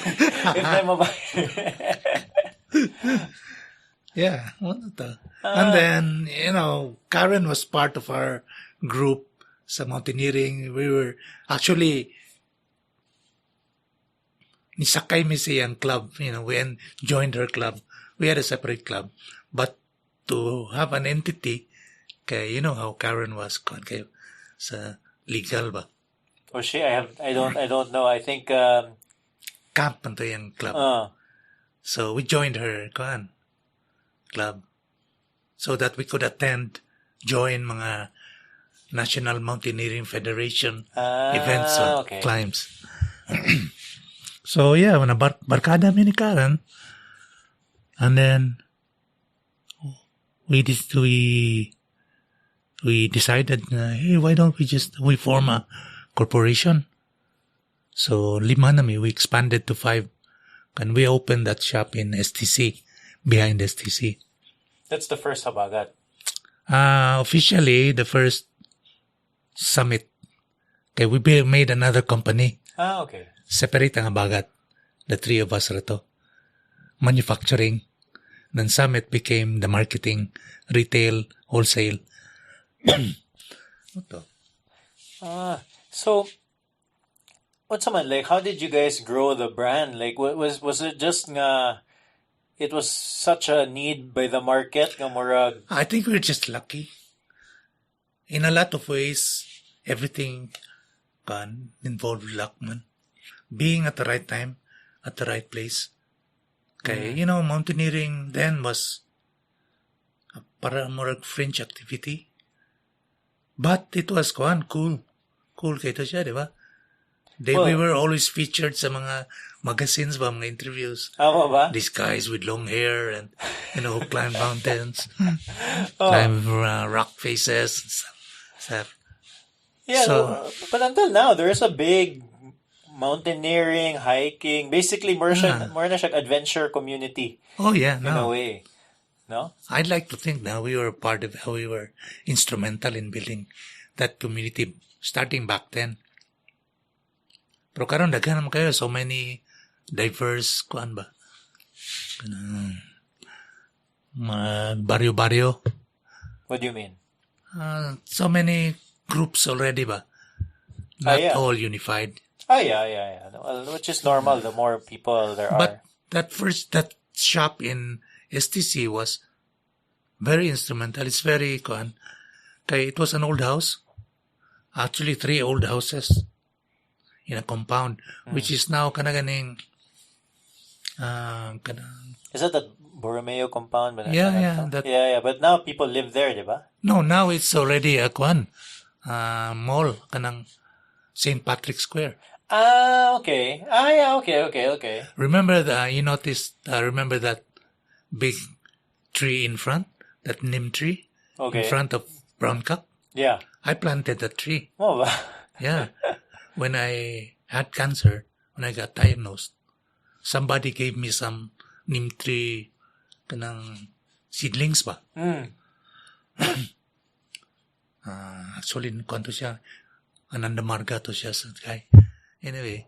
Yeah. And then, Karen was part of our group sa mountaineering. We were actually nisakay mi siyang club. We joined her club. We had a separate club. But to have an entity, kay, you know how Karen was, kay, sa legal ba? Oh, I don't know. I think, Camp man to yung club. So we joined her, club. So that we could join mga National Mountaineering Federation events or okay. climbs. So yeah, barkada mi ni Karen. And then we decided, hey, why don't we form a corporation? So lima nami, we expanded to 5, and we opened that shop in STC, behind STC. That's the first Habagat. Officially, the first summit. Okay, we made another company. Okay. Separate ang Habagat. The 3 of us rato. Manufacturing. Then summit became the marketing, retail, wholesale. So, what's naman, like, how did you guys grow the brand? Like, was it just nga, it was such a need by the market, nga murag? I think we're just lucky. In a lot of ways, everything can involve luck, man. Being at the right time, at the right place. Kaya, mountaineering then was para more fringe activity. But it was cool. Cool kayo siya, di ba? We were always featured sa mga magazines ba, mga interviews. Ba? These guys with long hair and, who climb mountains, climb rock faces and stuff. Yeah, but until now, there's a big mountaineering, hiking, basically more na siya adventure community. Oh yeah, in a way. No? I'd like to think now we were part of how we were instrumental in building that community starting back then. Pero karon daghan naman kayo, so many diverse ba? Baryo-baryo. What do you mean? So many groups already ba? Not all unified. Yeah. Well, which is normal, the more people there are. But that shop in STC was very instrumental. It's very it was an old house. Actually, 3 old houses in a compound, which is now kanaganing. Is that the Borromeo compound? Yeah. But now people live there, di ba? No, now it's already a mall, kanang St. Patrick's Square. Okay. Okay. Remember remember that big tree in front? That neem tree? Okay. In front of Brown Cup? Yeah. I planted that tree. Oh, ba? Yeah. When I had cancer, when I got diagnosed, somebody gave me some neem tree kanang seedlings ba? Actually, kwanto siya, Anandamarga to siya sa guy. Anyway,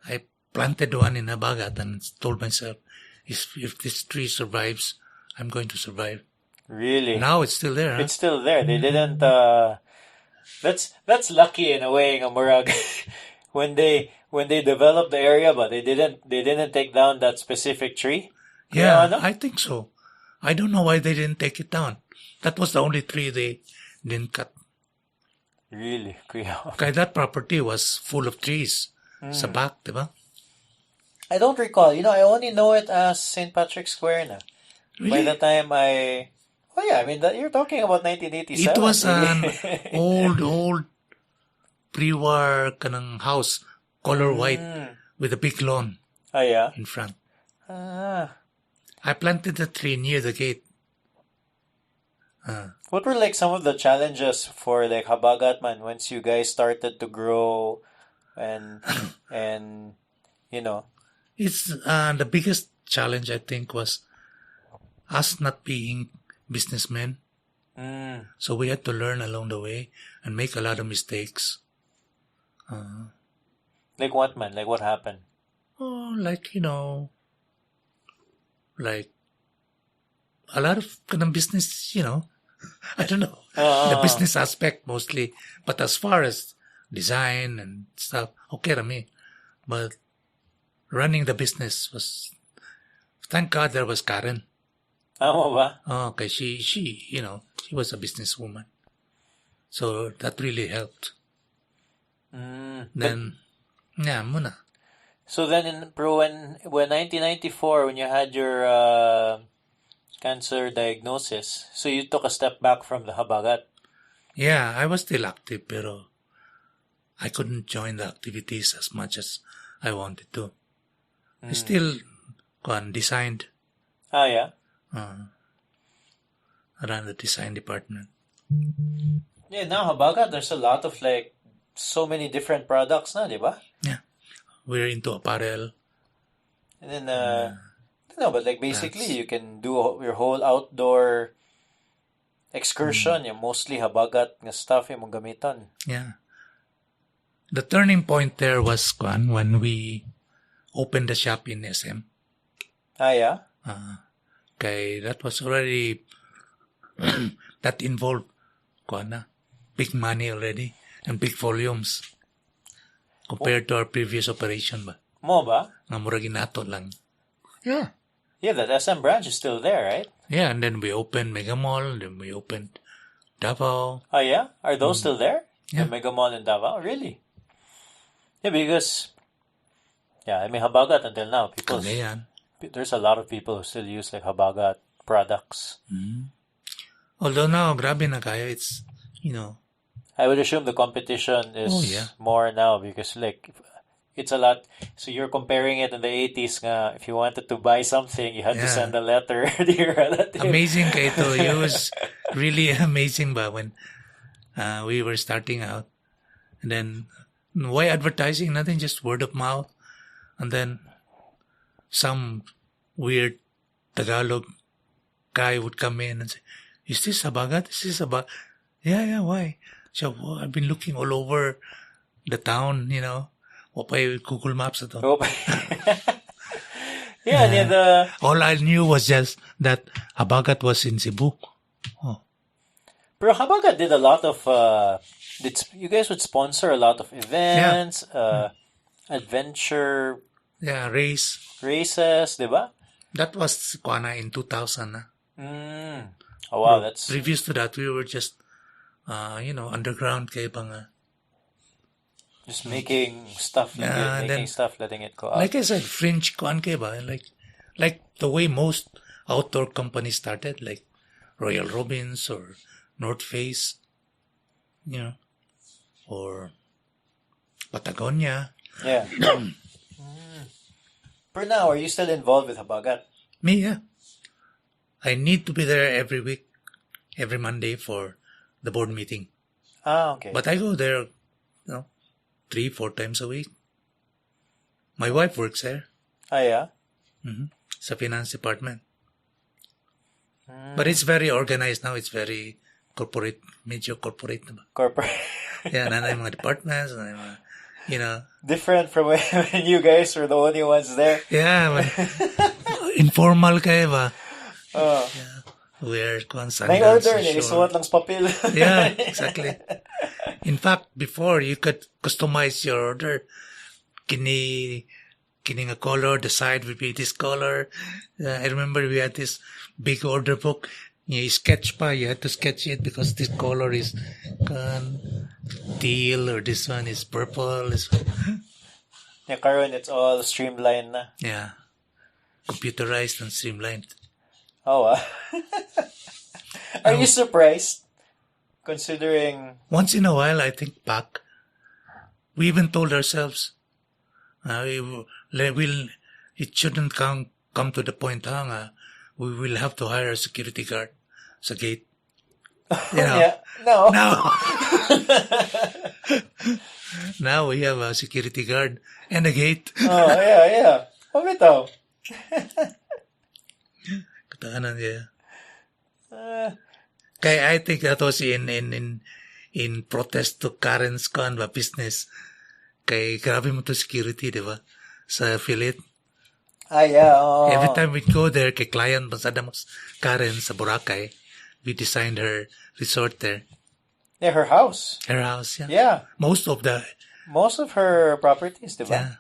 I planted one in Habagat and told myself, if this tree survives, I'm going to survive. Really? Now it's still there. Huh? It's still there. They didn't. That's lucky in a way, nga murag. when they developed the area, but they didn't take down that specific tree. Yeah, I think so. I don't know why they didn't take it down. That was the only tree they didn't cut. Really? Kaya that property was full of trees. Sa back, diba? I don't recall. I only know it as St. Patrick's Square na. Really? By the time you're talking about 1987. It was an old pre-war kanang house, color white, with a big lawn. In front. I planted the tree near the gate. What were like some of the challenges for like Habagat man once you guys started to grow and It's the biggest challenge I think was us not being businessmen. So we had to learn along the way and make a lot of mistakes. Like what, man? Like what happened? Oh, like like a lot of business, I don't know. The business aspect mostly. But as far as design and stuff, okay rami. But running the business was, thank God there was Karen. Tama ba? Oh, okay, she was a businesswoman. So that really helped. Then, yeah, muna. So then, when 1994, when you had your cancer diagnosis, so you took a step back from the Habagat. Yeah, I was still active, pero I couldn't join the activities as much as I wanted to. I still designed. Ah, yeah? Around the design department. Yeah, now Habagat, there's a lot of so many different products na, di ba? Yeah. We're into apparel. And then, no, but basically you can do your whole outdoor excursion, yung mostly Habagat nga stuff yung mong gamitan. Yeah. The turning point there was when we opened the shop in SM. Ah, yeah? Okay, that was already, that involved big money already and big volumes compared to our previous operation ba. Mo ba? Nga mura ginato lang. Yeah. Yeah, that SM branch is still there, right? Yeah, and then we opened Mega Mall, then we opened Davao. Oh, yeah? Are those still there? Yeah. The Mega Mall in Davao? Really? Yeah, because, Habagat until now, there's a lot of people who still use Habagat products. Although now, grabe na kaya, it's, I would assume the competition is more now because it's a lot. So you're comparing it in the 80s nga, if you wanted to buy something, you had to send a letter to your relative. Amazing kayo to. It was really amazing ba when we were starting out. And then, why advertising? Nothing, just word of mouth. And then, some weird Tagalog guy would come in and say, is this Habagat? Is this Habagat? Yeah, why? So, I've been looking all over the town, Wapay Google Maps ito. All I knew was just that Habagat was in Cebu. Oh. Pero Habagat did a lot of, you guys would sponsor a lot of events, adventure races, diba? That was in 2000. Oh, wow, that's... Previous to that, we were just, underground kay banga. Just making stuff, letting it go out. Like I said, fringe kuan kay ba? Like the way most outdoor companies started, like Royal Robins or North Face, or Patagonia. Yeah. For now, are you still involved with Habagat? Me, yeah. I need to be there every week, every Monday for the board meeting. Ah, okay. But I go there, 3-4 times a week. My wife works there. Ah, yeah? Sa finance department. But it's very organized now. It's very corporate, major corporate. Corporate. Yeah, nanay mga departments, nanay mga, Different from when you guys were the only ones there. Yeah, informal kayo ba? Oh. Yeah. Wear sandals. May order niya, isuot lang sa papel. Yeah, exactly. In fact, before you could customize your order. Kini a color, the side would be this color. I remember we had this big order book. You sketch pa, you had to sketch it because this color is teal or this one is purple. Yeah, karon it's all streamlined na. Yeah. Computerized and streamlined. Oh, wow. Are you surprised? Considering... Once in a while, I think back, we even told ourselves, it shouldn't come to the point, we will have to hire a security guard sa gate. Yeah, no. Now we have a security guard and a gate. Oh, yeah. Oh, bitaw. Katahanan niya. Kaya I think that was in protest to Karen's business. Kay grabe mo to security, di ba? Sa affiliate. Ah, yeah. Oh. Every time we'd go there, kay client, Karen sa Boracay, we designed her resort there. Yeah, her house. Her house, yeah. Yeah. Most of her properties, di ba?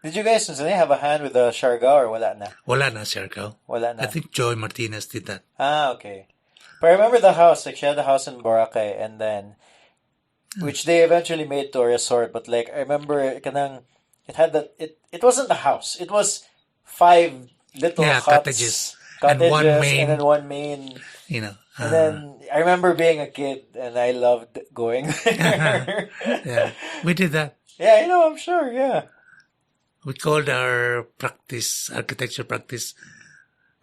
Yeah. Did you guys have a hand with the Siargao or wala na? Wala na, Siargao. Wala na. I think Joy Martinez did that. Okay. But I remember the house, like she had a house in Boracay and then which they eventually made to a resort, but like I remember kanang it had that it wasn't a house. It was 5 little huts, cottages. And one main, and then one main. And then I remember being a kid and I loved going there. Yeah, we did that. Yeah, I'm sure, yeah. We called our architecture practice,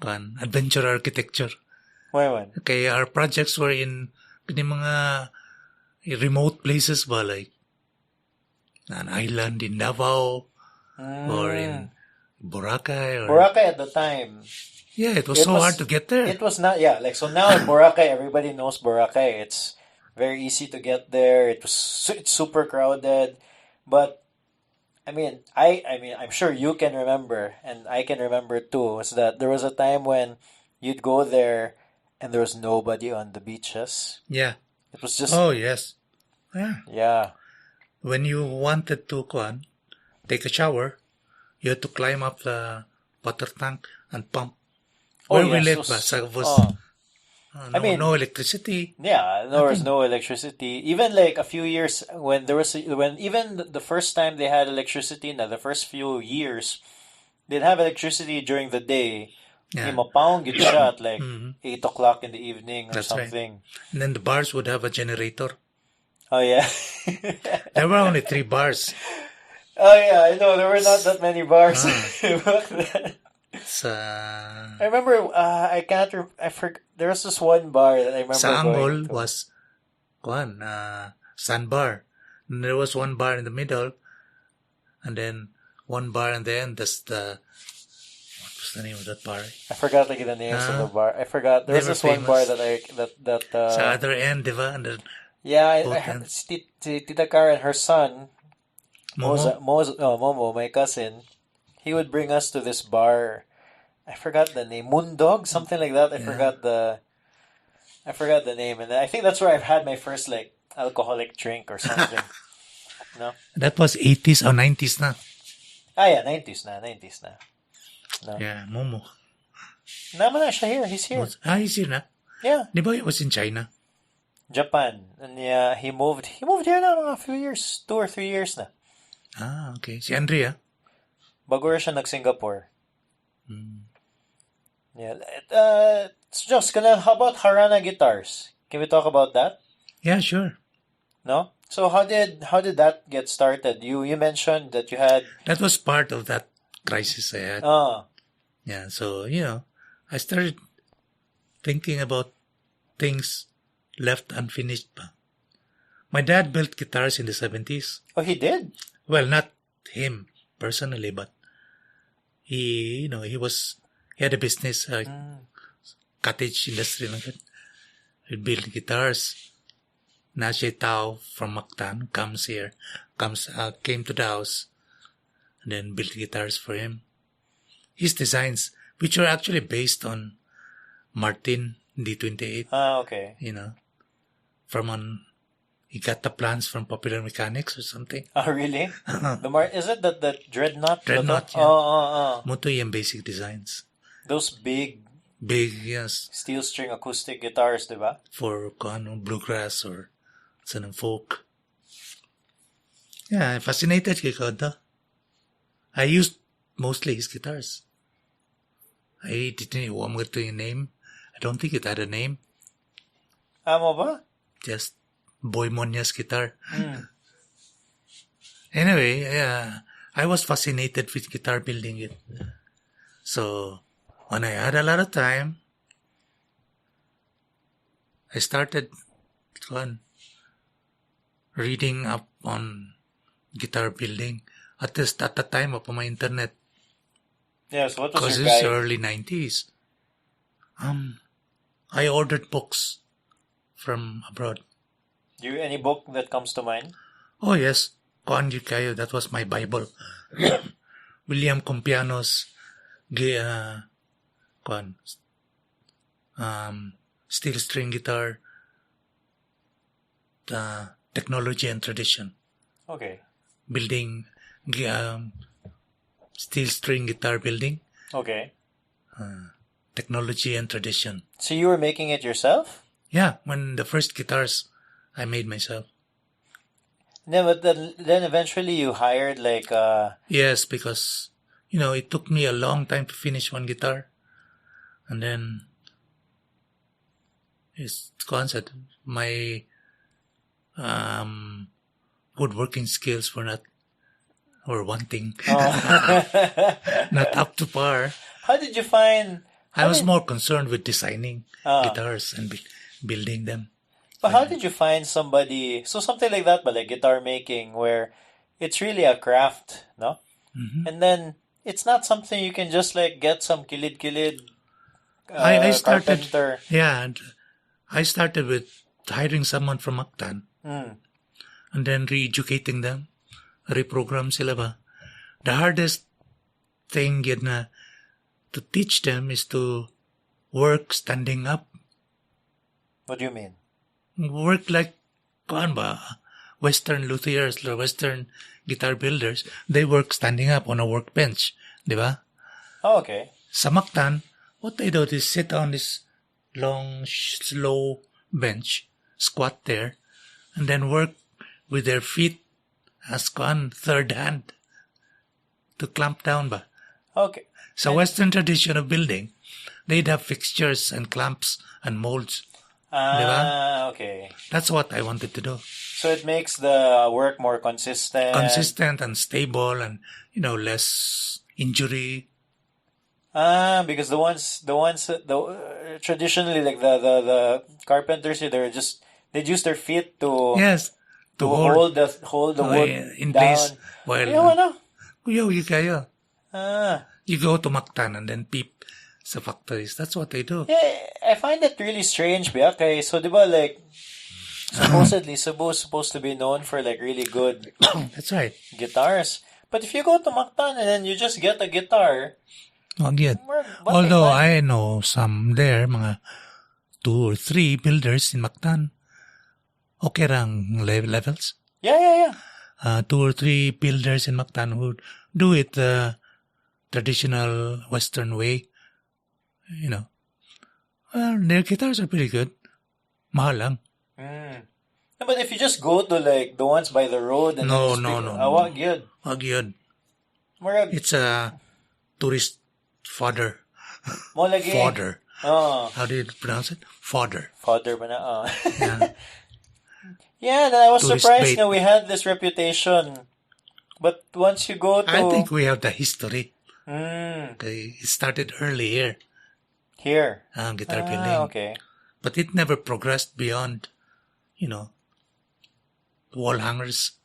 adventure architecture. Why? Okay, our projects were in mga remote places ba, like an island in Davao or in Boracay. Boracay at the time. Yeah, it was hard to get there. It was not, so now in Boracay, everybody knows Boracay. It's very easy to get there. It's super crowded. But, I mean, I'm sure you can remember, and I can remember too, was that there was a time when you'd go there and there was nobody on the beaches. Yeah. It was just... Oh, yes. Yeah. Yeah. When you wanted to take a shower, you had to climb up the water tank and pump. Where we lived, no electricity. Yeah, there was no electricity. Even like a few years when even the first time they had electricity, the first few years, they'd have electricity during the day. Yeah. Mapawang gid siya at like 8 o'clock in the evening or That's something. Right. And then the bars would have a generator. Oh yeah. There were only 3 bars. Oh yeah, I know there were not that many bars back then. I remember. I can't. I forgot. There was this one bar that I remember. Sa Angol was, sandbar. And there was one bar in the middle, and then one bar in the end. That's what was the name of that bar? I forgot like the names of the bar. I forgot. There was this one bar that. Sa other end, diba? And then I heard Tita Cara and her son, Momo, my cousin. He would bring us to this bar. I forgot the name. Moondog, something like that. I forgot the name, and I think that's where I've had my first like alcoholic drink or something. No, that was 80s or 90s na. Yeah, 90s na. No. Yeah, Momo. Naman na siya here. He's here. He's here na. Yeah. Di ba he was in China? Japan, and yeah, he moved here na a few years, 2 or 3 years na. Okay. Si Andrea. Bago siya nag-Singapore. Yeah. So Junx, how about Harana Guitars? Can we talk about that? Yeah, sure. No? So how did that get started? You mentioned that you had... That was part of that crisis I had. Yeah, so, I started thinking about things left unfinished. My dad built guitars in the 70s. Oh, he did? Well, not him personally, but he had a business, cottage industry like that. He built guitars. Nashe Tao from Mactan came to the house and then built guitars for him. His designs, which were actually based on Martin D28. Okay. He got the plans from Popular Mechanics or something. Oh, really? Is it the Dreadnought? Dreadnought, yeah. Muto yung basic designs. Those big, yes. Steel string acoustic guitars, diba? For bluegrass or some folk. Yeah, fascinated kay Koda. I used mostly his guitars. I didn't want to name. I don't think it had a name. Amo ba? Just Boy Monya's guitar. Anyway, I was fascinated with guitar building it. So, when I had a lot of time, I started reading up on guitar building. At least at the time of my internet. Yeah, so what was your Because guide? it's early 90s. I ordered books from abroad. Any book that comes to mind? Oh, yes. Kuan Yun Kayo, that was my Bible. William Compiano's steel string guitar, Technology and Tradition. Okay. Building steel string guitar building, Okay. technology and tradition. So you were making it yourself? Yeah, when the first guitars I made myself. But then eventually you hired like Yes, because, it took me a long time to finish one guitar. And then it's concept. My woodworking skills were wanting, not up to par. How did you find? I was more concerned with designing Ah. guitars and building them. But how did you find somebody? So something like that, but like guitar making, where it's really a craft, no? Mhm. And then it's not something you can just like get some kilid I started, carpenter. yeah, and I started with hiring someone from Mactan Mm. and then re-educating them, reprogram sila ba. The hardest thing to teach them is to work standing up. What do you mean? Work like, kuan ba, Western luthiers or Western guitar builders, they work standing up on a workbench, di ba? Oh, okay. Sa Mactan, what they do is sit on this long, slow bench, squat there, and then work with their feet as kuan, third hand to clamp down ba. Okay. Sa Western tradition of building, they'd have fixtures and clamps and molds. Okay. That's what I wanted to do. So it makes the work more consistent. Consistent and stable and, less injury. Because traditionally like the carpenters, they'd use their feet to Yes. to hold the wood in down. place. While, Ayaw, ano? you go to Mactan and then peep sa factories. That's what they do. Yeah, I find it really strange, ba? Okay, so diba like supposedly Cebu is supposed to be known for like really good That's right. guitars. But if you go to Mactan and then you just get a guitar, Not yet. what Although they find- I know some there, mga 2 or 3 builders in Mactan. Okay rang levels. yeah. 2 or 3 builders in Mactan who do it the traditional Western way. Well, their guitars are pretty good. Mahal lang. Mm. No, but if you just go to like the ones by the road and No, then no, no, no. Awag yun. Wag yun. Murag, It's a tourist fodder. mo lagi. Fodder. Oh, How do you pronounce it? Fodder. father ba na? Oh. Yeah. Yeah, then I was Tourist surprised bait. that we had this reputation. But once you go to... I think we have the history. Mm, Okay, it started early here, here. guitar building. Okay. But it never progressed beyond, wall hangers.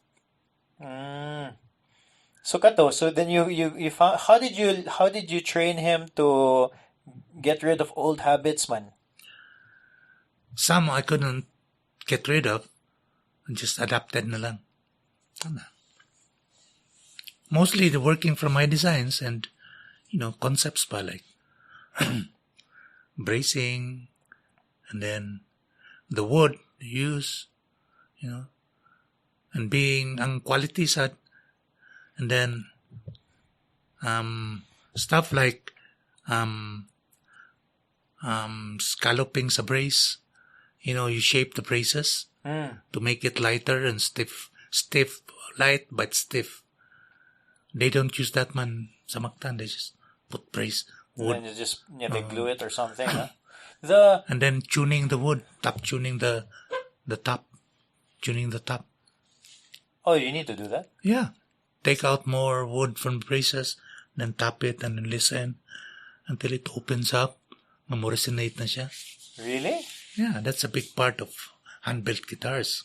Mm. So Kato, so then you found how did you train him to get rid of old habits, man? Some I couldn't get rid of, and just adapted na lang. Tama. Mostly the working from my designs and, concepts pa like bracing, and then the wood use, and being ang quality sad, and then stuff like scalloping sa brace. You shape the braces to make it lighter and stiff, light but stiff. They don't use that man sa Mactan. They just put brace And wood then you just they glue it or something, huh? and then tuning the wood, tuning the top, tuning the top. Oh, you need to do that? Yeah. Take out more wood from the braces, then tap it and then listen until it opens up. Resonate na siya. Really? Yeah, that's a big part of hand-built guitars.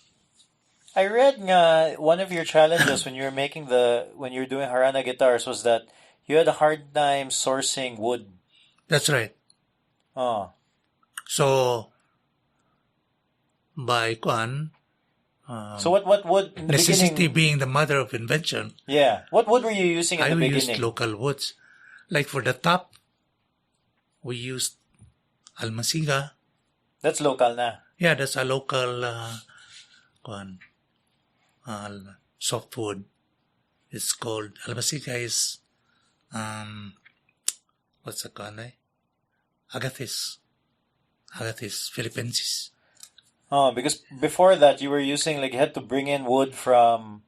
I read nga one of your challenges when you were doing Harana Guitars was that you had a hard time sourcing wood. That's right. Oh. So, by So what wood in the necessity beginning? being the mother of invention, Yeah. What wood were you using in I the used beginning? local woods. Like for the top, we used almasiga. That's local na. Yeah, that's a local softwood. It's called almasiga is What's the kanay? Agathis Philippensis. Oh, because before that, you were using, like, you had to bring in wood from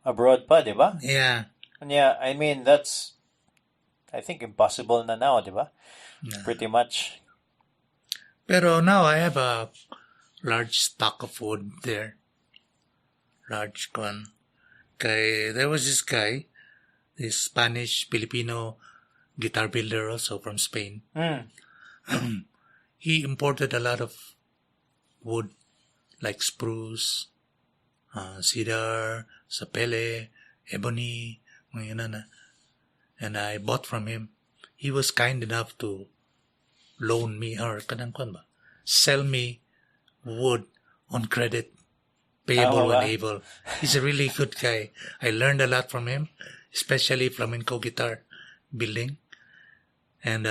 abroad pa, di ba? Yeah. And yeah, I mean, that's, I think, impossible na now, di ba? Yeah. Pretty much. Pero now I have a large stock of wood there. Large one. There was this guy, this Spanish Filipino guitar builder also from Spain. He imported a lot of wood like spruce, cedar, sapele, ebony, mga yun na. And I bought from him. He was kind enough to loan me or sell me wood on credit, payable and able. He's a really good guy. I learned a lot from him, especially flamenco guitar building and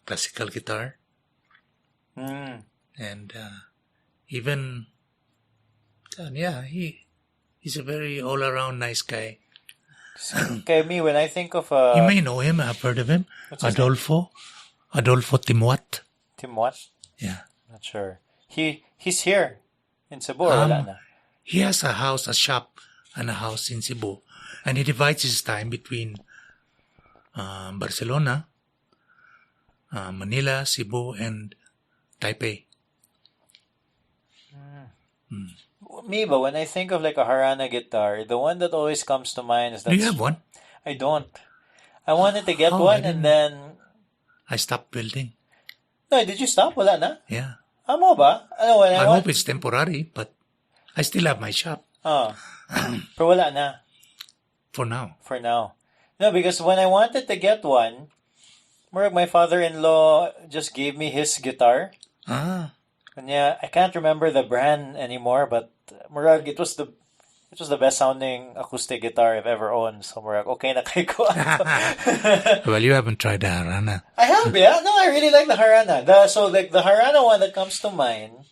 classical guitar. And even, he's a very all-around nice guy. Okay, me, when I think of... You may know him. I've heard of him. Adolfo Timwat. Tim what? Yeah. Not sure. He's here in Cebu or wala na? He has a shop and a house in Cebu. And he divides his time between Barcelona, Manila, Cebu, and Taipei. Me, but when I think of like a Harana guitar, the one that always comes to mind is that... Do you have one? I don't. I wanted to get one and then... I stopped building. No, did you stop? Wala na? Yeah. Amo ba? Ano, when I hope it's temporary, but I still have my shop. Oh. Pero wala na. For now. For now. No, because when I wanted to get one, my father-in-law just gave me his guitar. And yeah, I can't remember the brand anymore, but Murag, it was the best sounding acoustic guitar I've ever owned. So Murag, okay na kay ko. Well, you haven't tried the Harana. I have, yeah. No, I really like the Harana. The Harana one that comes to mind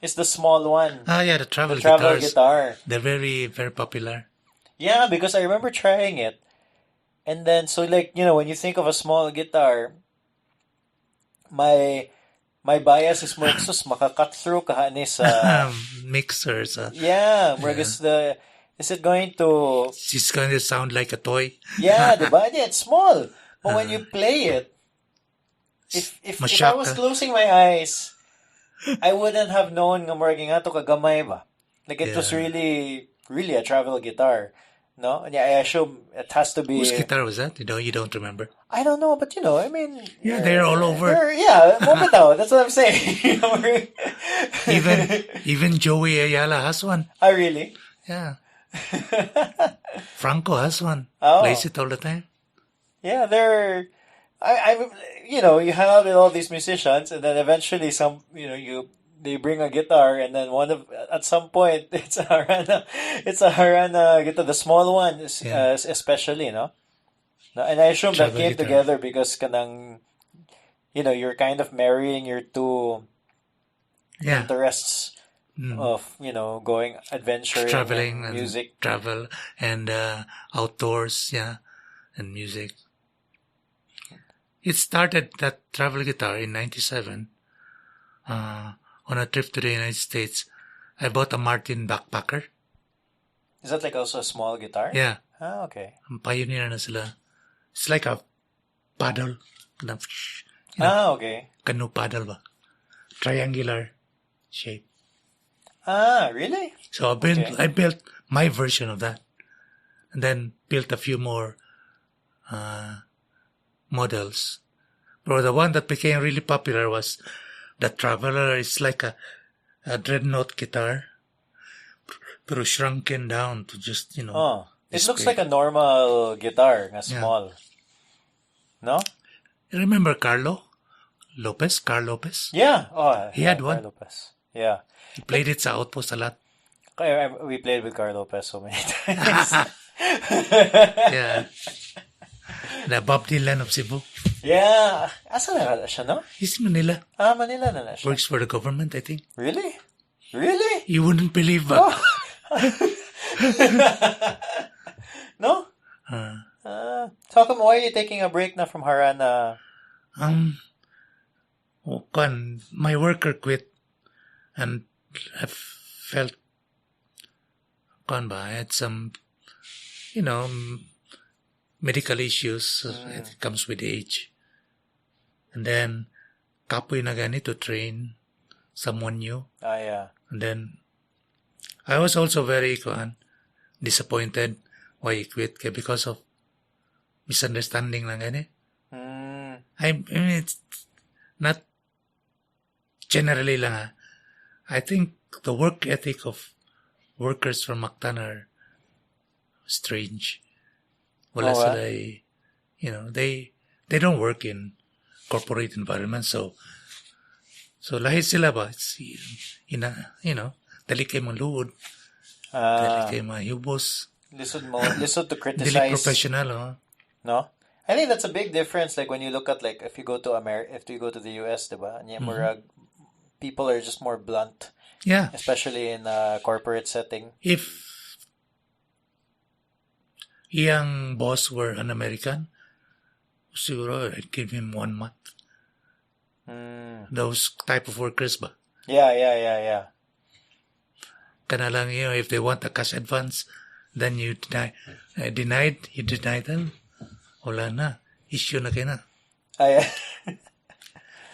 is the small one. Yeah, the travel travel guitars. Guitar. They're very, very popular. Yeah, because I remember trying it. And then, so like, when you think of a small guitar, my bias is more maka-cut through ka sa mixers. Yeah, is it going to... It's going to sound like a toy. Yeah, diba? Yeah, it's small. But when you play it, if I was closing my eyes, I wouldn't have known nga maraging ato kagamay ba. Like it was really, really a travel guitar. No? And yeah, I assume it has to be... Whose guitar was that? You don't remember? I don't know, but I mean... Yeah, they're all over. That's what I'm saying. even Joey Ayala has one. Oh, really? Yeah. Franco has one. Oh. Plays it all the time. Yeah, they're... you hang out with all these musicians, and then eventually they bring a guitar, and then at some point it's a Harana guitar, the small one, especially, no. And I assume Travel that came guitar. together because kanang, you're kind of marrying your two interests of going adventuring, traveling, and music, and travel, and outdoors, and music. It started that travel guitar in '97. On a trip to the United States, I bought a Martin backpacker. Is that like also a small guitar? Yeah. Ah, okay. Pioneer na sila. It's like a paddle. Okay. Canoe paddle ba? Triangular shape. Ah, really? So I built my version of that. And then built a few more models. But the one that became really popular was the Traveler. It's like a dreadnought guitar, pero shrunken down to just, it looks like a normal guitar, small. No? You remember Carl Lopez? Yeah. Oh, He had Carl one. Lopez. Yeah. He played it sa Outpost a lot. We played with Carl Lopez so many times. Yeah. The Bob Dylan of Cebu. Yeah. Asa na siya, no? He's in Manila. Manila na siya. Works for the government, I think. Really? Really? You wouldn't believe that. No? How come, why are you taking a break now from Harana? My worker quit, and I felt, I had some, medical issues. It comes with age. And then, kapoy na gani to train someone new. Yeah. And then, I was also very disappointed why he quit because of misunderstanding lang gani. I mean, it's not generally lang. I think the work ethic of workers from Mactan are strange. Wala sila, they don't work in corporate environment, so lahit sila ba? It's dali kayo maluod, dali kayo mahubos. Lisod to criticize. Dili professional, No? I think that's a big difference. Like when you look at if you go to if you go to the US, diba? People are just more blunt. Yeah. Especially in a corporate setting. If iyang boss were an American, siguro I'd give him 1 month. Those type of workers ba? Yeah. Kana lang, if they want a cash advance, then you deny them. Wala na. Issue na kayo na.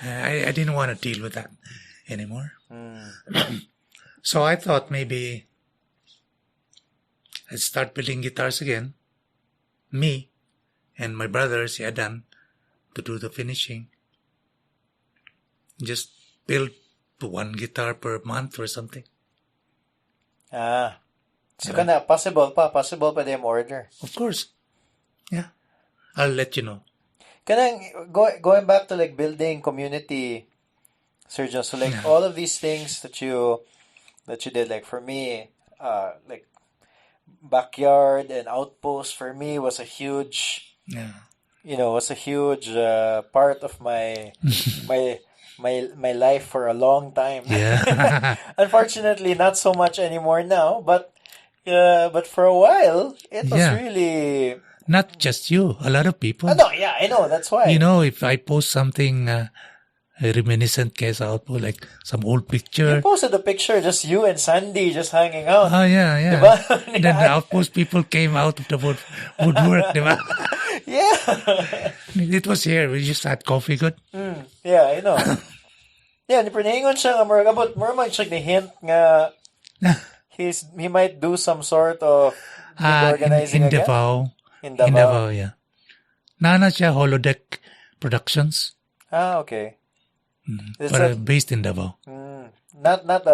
I didn't want to deal with that anymore. So I thought maybe I'd start building guitars again. Me and my brother, si Adan, to do the finishing. Just build 1 guitar per month or something. So possible pa them order. Of course. Yeah. I'll let you know. Going back to building community, Sergio, so all of these things that you did, for me, backyard and outpost for me was a huge part of my my life for a long time. Yeah. Unfortunately, not so much anymore now, but for a while it was really. Not just you, a lot of people. No, yeah, I know. That's why. If I post something reminiscent case output, like some old picture. You posted a picture, just you and Sandy just hanging out. Oh, yeah. Diba? Then the outpost people came out of the woodwork. Diba? Yeah. It was here. We just had coffee, good. Yeah, I know. Yeah, nipaningon siya nga more siya ni hint nga he might do some sort of organizing in again. Davao. In Davao. In Davao, yeah. Nana siya Holodeck Productions. Okay. But based in Davao. But not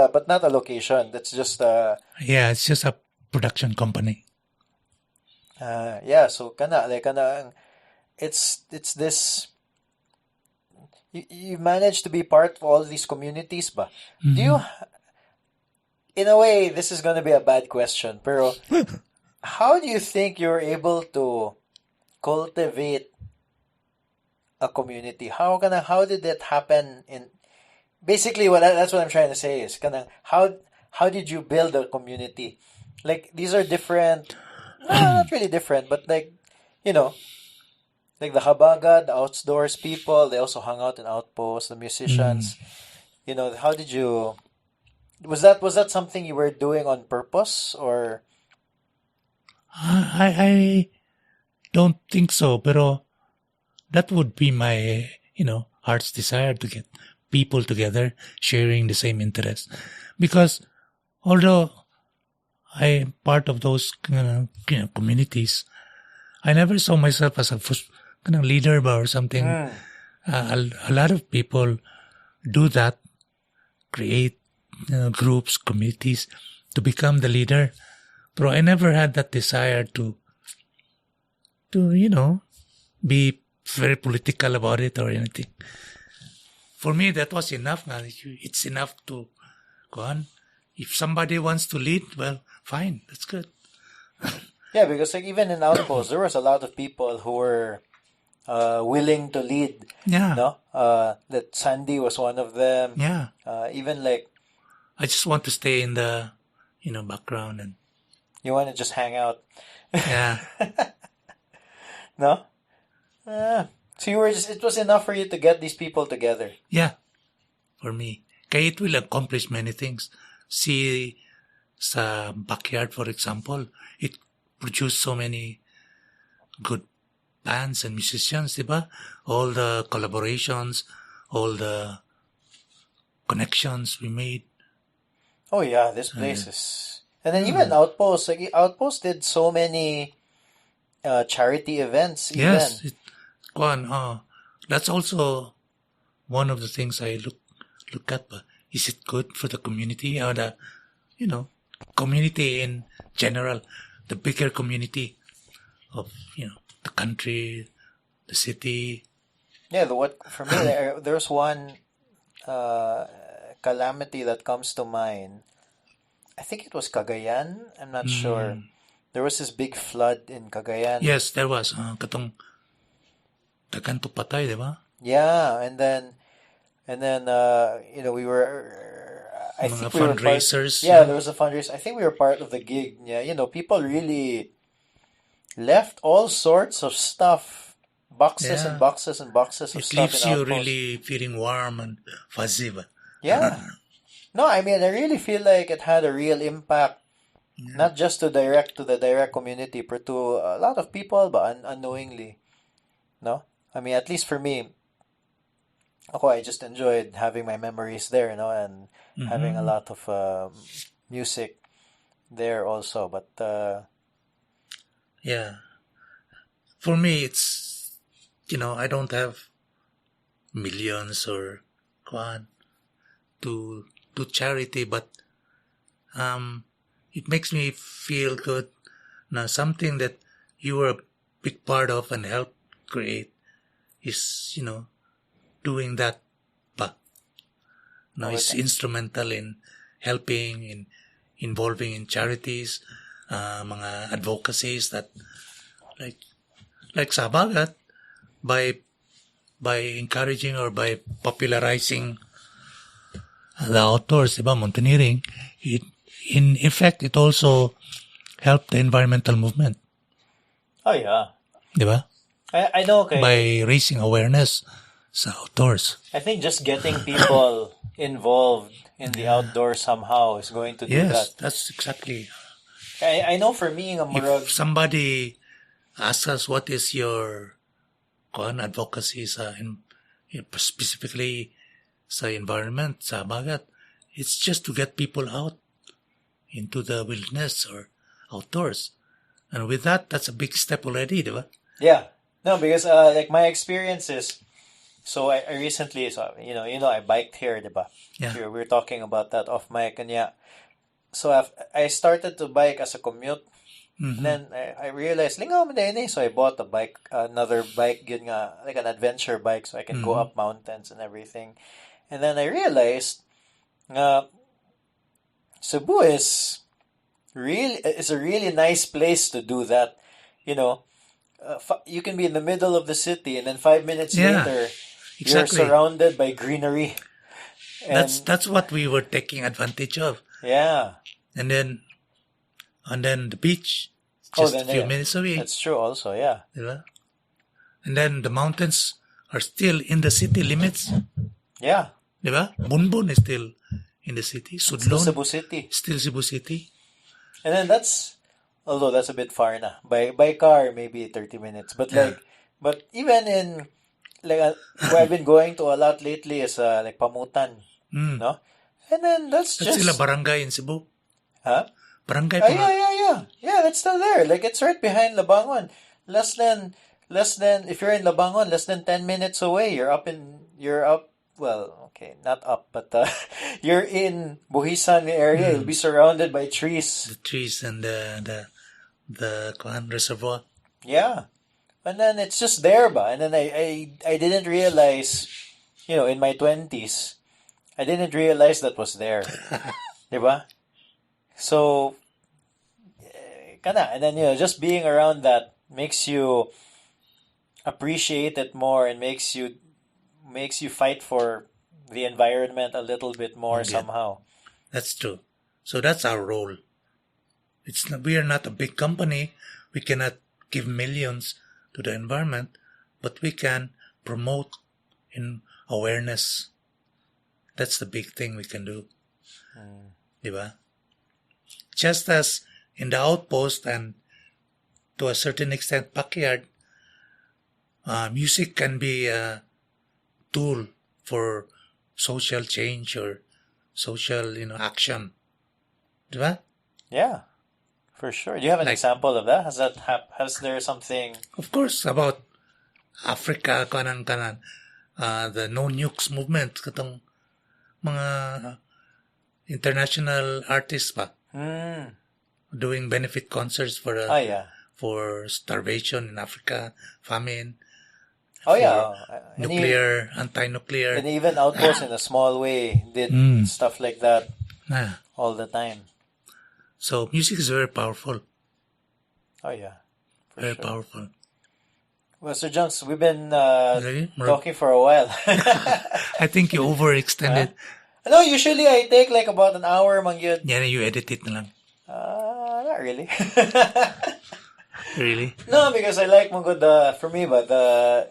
a location. That's just yeah, it's just a production company. Yeah, so it's this. You managed to be part of all these communities, ba? Do you? In a way, this is gonna be a bad question, pero how do you think you're able to cultivate a community? How did that happen? Basically, that's what I'm trying to say is how did you build a community? These are different, not really different, but the Habagat, the outdoors people, they also hung out in Outpost, the musicians. How did you? Was that something you were doing on purpose or? I don't think so, pero that would be my, heart's desire to get people together, sharing the same interests. Because although I'm part of those communities, I never saw myself as a leader or something. A lot of people do that, create groups, committees to become the leader. But I never had that desire to be very political about it or anything. For me, that was enough. It's enough to go on. If somebody wants to lead, well, fine, that's good. Yeah, because even in Outpost, there was a lot of people who were willing to lead. Yeah. No, that Sandy was one of them. Yeah. Even I just want to stay in the, background and. You want to just hang out. Yeah. No? So you were just, it was enough for you to get these people together. Yeah, for me. Kaya it will accomplish many things. See, sa backyard, for example, it produced so many good bands and musicians, diba? All the collaborations, all the connections we made. Oh yeah, this place is... And then even Outpost, like Outpost did so many charity events even. Yes, that's also one of the things I look at. But is it good for the community or the, community in general, the bigger community of, the country, the city? Yeah, for me, there's one calamity that comes to mind. I think it was Cagayan. I'm not sure. There was this big flood in Cagayan. Yes, there was. Katong Dagan to patay, di ba? Yeah, and then we were. I Mga think we were fundraisers. Yeah, there was a fundraiser. I think we were part of the gig. Yeah, people really left all sorts of stuff, boxes and boxes and boxes of It stuff. leaves in you Outpost. really feeling warm and fuzzy. Ba? Yeah. No, I mean, I really feel like it had a real impact, not just to the direct community, but to a lot of people, but unknowingly. No? I mean, at least for me, I just enjoyed having my memories there, and having a lot of music there also. But, yeah. For me, it's, I don't have millions or to do charity, but it makes me feel good. Now, something that you were a big part of and helped create is, doing that. But now it's instrumental in helping, in involving in charities, mga advocacies that, like sa Habagat, by encouraging or by popularizing the outdoors, diba, mountaineering, in effect, it also helped the environmental movement. oh yeah. Diba? I know, okay. By raising awareness sa outdoors. I think just getting people involved in the outdoors somehow is going to do Yes, that. that's exactly. I know for me, If somebody asks us what is your advocacy specifically sa environment, sa Habagat, it's just to get people out into the wilderness or outdoors. And with that, that's a big step already, diba? Yeah. No, because like my experience is, so I recently, I biked here, diba? Yeah. We were talking about that off mic, and yeah. So I started to bike as a commute, and then I realized, lingaw mo din eh. So I bought another bike, yun nga, like an adventure bike, so I can go up mountains and everything. And then I realized, Cebu is a really nice place to do that. You can be in the middle of the city, and then 5 minutes later, you're surrounded by greenery. And That's what we were taking advantage of. yeah. And then the beach, just a few minutes away. That's true also, yeah. Diba? And then the mountains are still in the city limits. Yeah. Diba? Bunbun is still in the city. Sudlon, Still Cebu City. still Cebu City. And then although that's a bit far na. By car, maybe 30 minutes. But but even in, where I've been going to a lot lately is like Pamutan. No? And then that's just... sila barangay in Cebu. Huh? Barangay Yeah. Yeah, that's still there. Like, it's right behind Labangon. Less than, if you're in Labangon, less than 10 minutes away. You're up, well, okay, not up, but you're in Buhisan area. You'll be surrounded by trees. The trees and the reservoir. Yeah. And then it's just there, ba? And then I didn't realize, in my 20s, I didn't realize that was there. Diba? So, and then, just being around that makes you appreciate it more and makes you fight for the environment a little bit more somehow. That's true. So that's our role. We are not a big company. We cannot give millions to the environment, but we can promote in awareness. That's the big thing we can do. Diba? Just as in the Outpost and to a certain extent Backyard, music can be a tool for social change or social, action. Diba? Yeah, for sure. Do you have an Like- example of that? Has there something? Of course, about Africa, kanan, the no nukes movement, katong mga international artists pa doing benefit concerts for Yeah. for starvation in Africa, famine, Oh yeah. nuclear, anti-nuclear. And even Outpost in a small way did stuff like that Ah, all the time. so music is very powerful, Oh yeah. For very sure. powerful. Well, Sir Junx, we've been Really? talking for a while. I think you overextended. No, usually I take like about an hour man yun. Yeah, you edit it na lang. Not really. Really? No, because I like for me, but the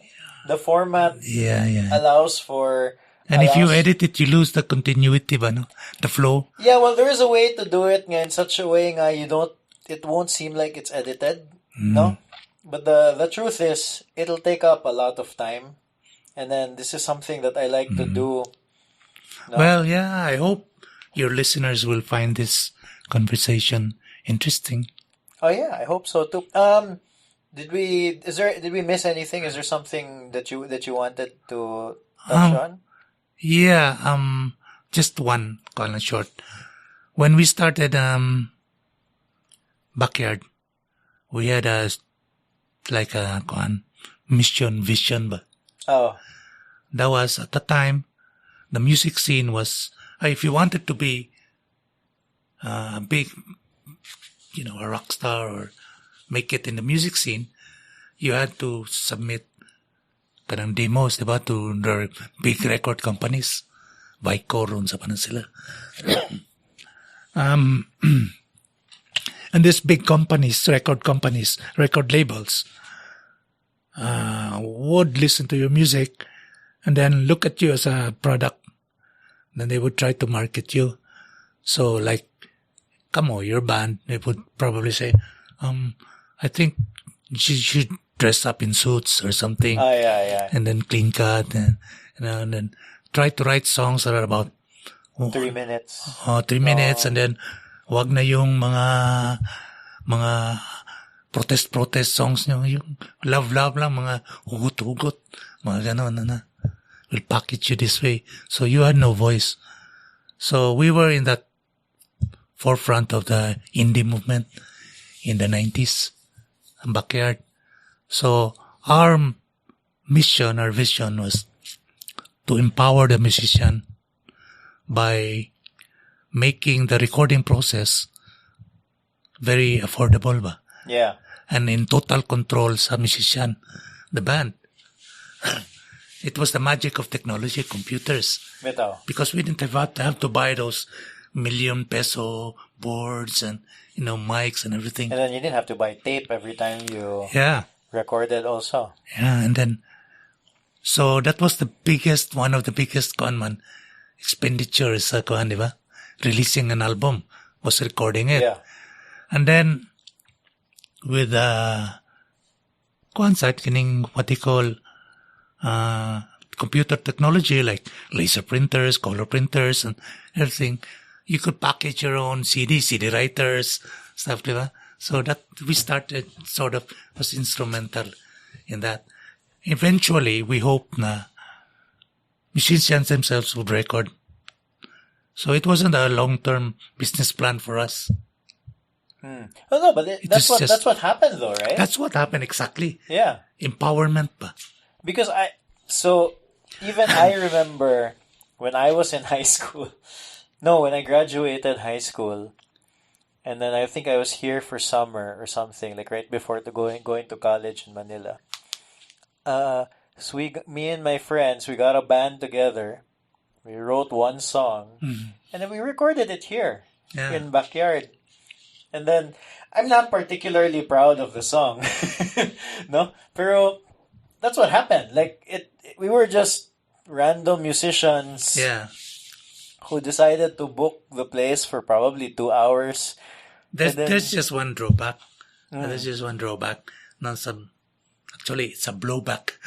format Yeah. allows for. And if you allows- edit it, you lose the continuity, ba, no? The flow. Yeah, well, there is a way to do it nga in such a way nga it won't seem like it's edited, no? But the truth is, it'll take up a lot of time. And then this is something that I like to do. No? Well, yeah, I hope your listeners will find this conversation interesting. Oh yeah, I hope so too. Did we miss anything? Is there something that you wanted to touch on? Yeah, just one, call it short. When we started Backyard, we had a mission, vision, but Oh, that was at the time, the music scene was, if you wanted to be a big, a rock star or make it in the music scene, you had to submit kanang demos, diba, to the big record companies. Vico, ron sa panan sila. And these big companies, record labels, would listen to your music and then look at you as a product. Then they would try to market you. So like, come on, your band, they would probably say, I think you should dress up in suits or something. oh yeah. And then clean cut and then try to write songs that are about 3 minutes. 3 minutes, and then wag na yung mga protest songs nyo, yung love lang, mga hugot, mga ganon, we'll package you this way. So you had no voice. So we were in that forefront of the indie movement in the 90s, Backyard. So our mission, our vision was to empower the musician by making the recording process very affordable ba? Yeah. And in total control sa musician, the band. It was the magic of technology, computers. Bitaw. Because we didn't have to buy those million-peso boards and, mics and everything. And then you didn't have to buy tape every time you Yeah. recorded also. Yeah, and then, so that was one of the biggest expenditures sa di ba? Releasing an album was recording it. Yeah. And then, with what they call computer technology like laser printers, color printers, and everything, you could package your own CD writers, stuff like that. So that we started was instrumental in that. Eventually, we hope na musicians themselves would record. So it wasn't a long-term business plan for us. Oh no, but that's what happened though, right? That's what happened exactly. Yeah. Empowerment pa. Because even I remember when I was in high school. No, when I graduated high school, and then I think I was here for summer or something, like right before going to college in Manila. So me and my friends, we got a band together. We wrote one song, and then we recorded it here in Backyard. And then I'm not particularly proud of the song, no. Pero that's what happened. Like we were just random musicians Yeah. who decided to book the place for probably 2 hours. There's just one drawback. There's just one drawback. Actually, it's a blowback.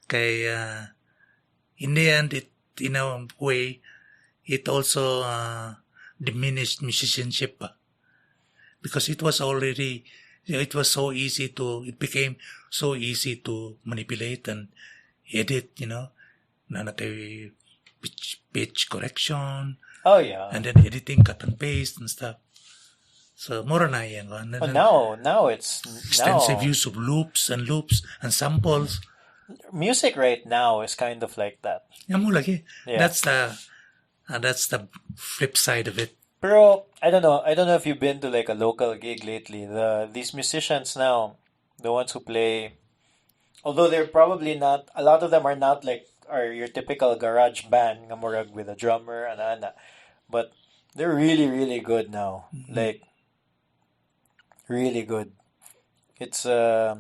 Kaya, in the end, in a way, it also diminished musicianship. Because it was already, it became so easy to manipulate and edit, nanatay pitch correction. Oh yeah. And then editing, cut and paste and stuff. So, mura na yan. But now it's extensive use of loops and samples. Music right now is kind of like that. Yan mo lagi. Yeah. That's the flip side of it. Pero I don't know if you've been to like a local gig lately. These musicians now, the ones who play, although they're probably not, a lot of them are not like your typical garage band nga murag with a drummer and ana, but they're really really good now. Like really good. It's I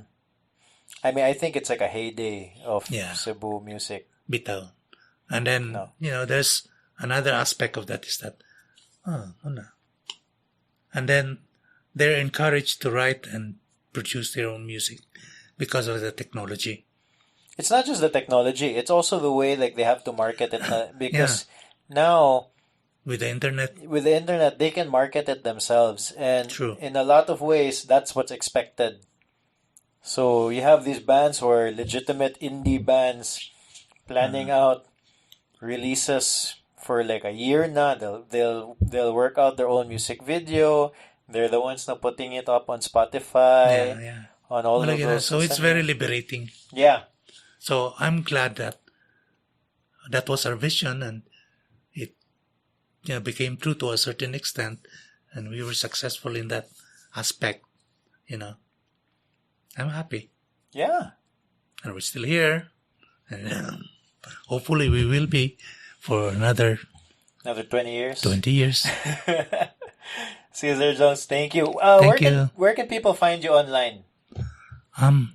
mean, I think it's like a heyday of Cebu music. Bitaw. And then, there's another aspect of that is that, and then they're encouraged to write and produce their own music because of the technology. It's not just the technology; it's also the way like they have to market it. Because now, with the internet, they can market it themselves, and True. in a lot of ways, that's what's expected. So you have these bands who are legitimate indie bands planning out releases for like a year now. They'll work out their own music video. They're the ones now putting it up on Spotify, on all of those. So it's very liberating. Yeah. So I'm glad that was our vision, and it became true to a certain extent, and we were successful in that aspect. I'm happy. Yeah. And we're still here, and hopefully we will be for another 20 years. 20 years. Caesar Jones, thank you. Thank you. Where can people find you online? Do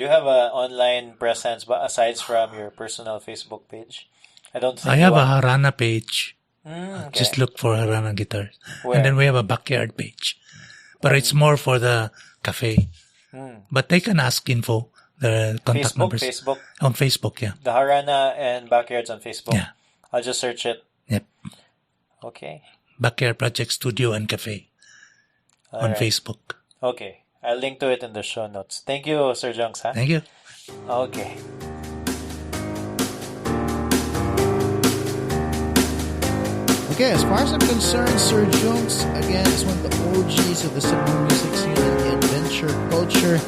you have an online presence aside from your personal Facebook page? I don't think I have a Harana page. Okay. Just look for Harana Guitars. Where? And then we have a backyard page. But it's more for the cafe. But they can ask info, the contact numbers. Facebook? On Facebook, yeah. The Harana and Backyards on Facebook? Yeah. I'll just search it. Yep. Okay. Backyard Project Studio and Cafe on Facebook. Okay. I'll link to it in the show notes. Thank you, Sir Junx. Thank you. Okay. Okay, as far as I'm concerned, Sir Junx, again, is one of the OGs of the Cebu music scene and the adventure culture.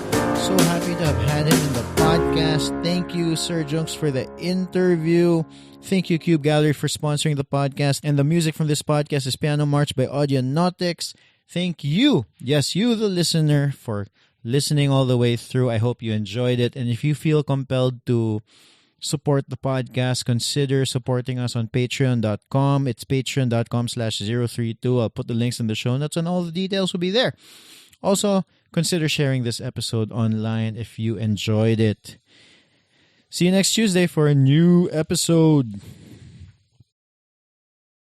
So happy to have had him in the podcast. Thank you, Sir Junx, for the interview. Thank you, Cube Gallery, for sponsoring the podcast. And the music from this podcast is Piano March by Audionautics. Thank you, yes, you, the listener, for listening all the way through. I hope you enjoyed it. And if you feel compelled to support the podcast, consider supporting us on patreon.com. It's patreon.com/032. I'll put the links in the show notes and all the details will be there. Also, consider sharing this episode online if you enjoyed it. See you next Tuesday for a new episode.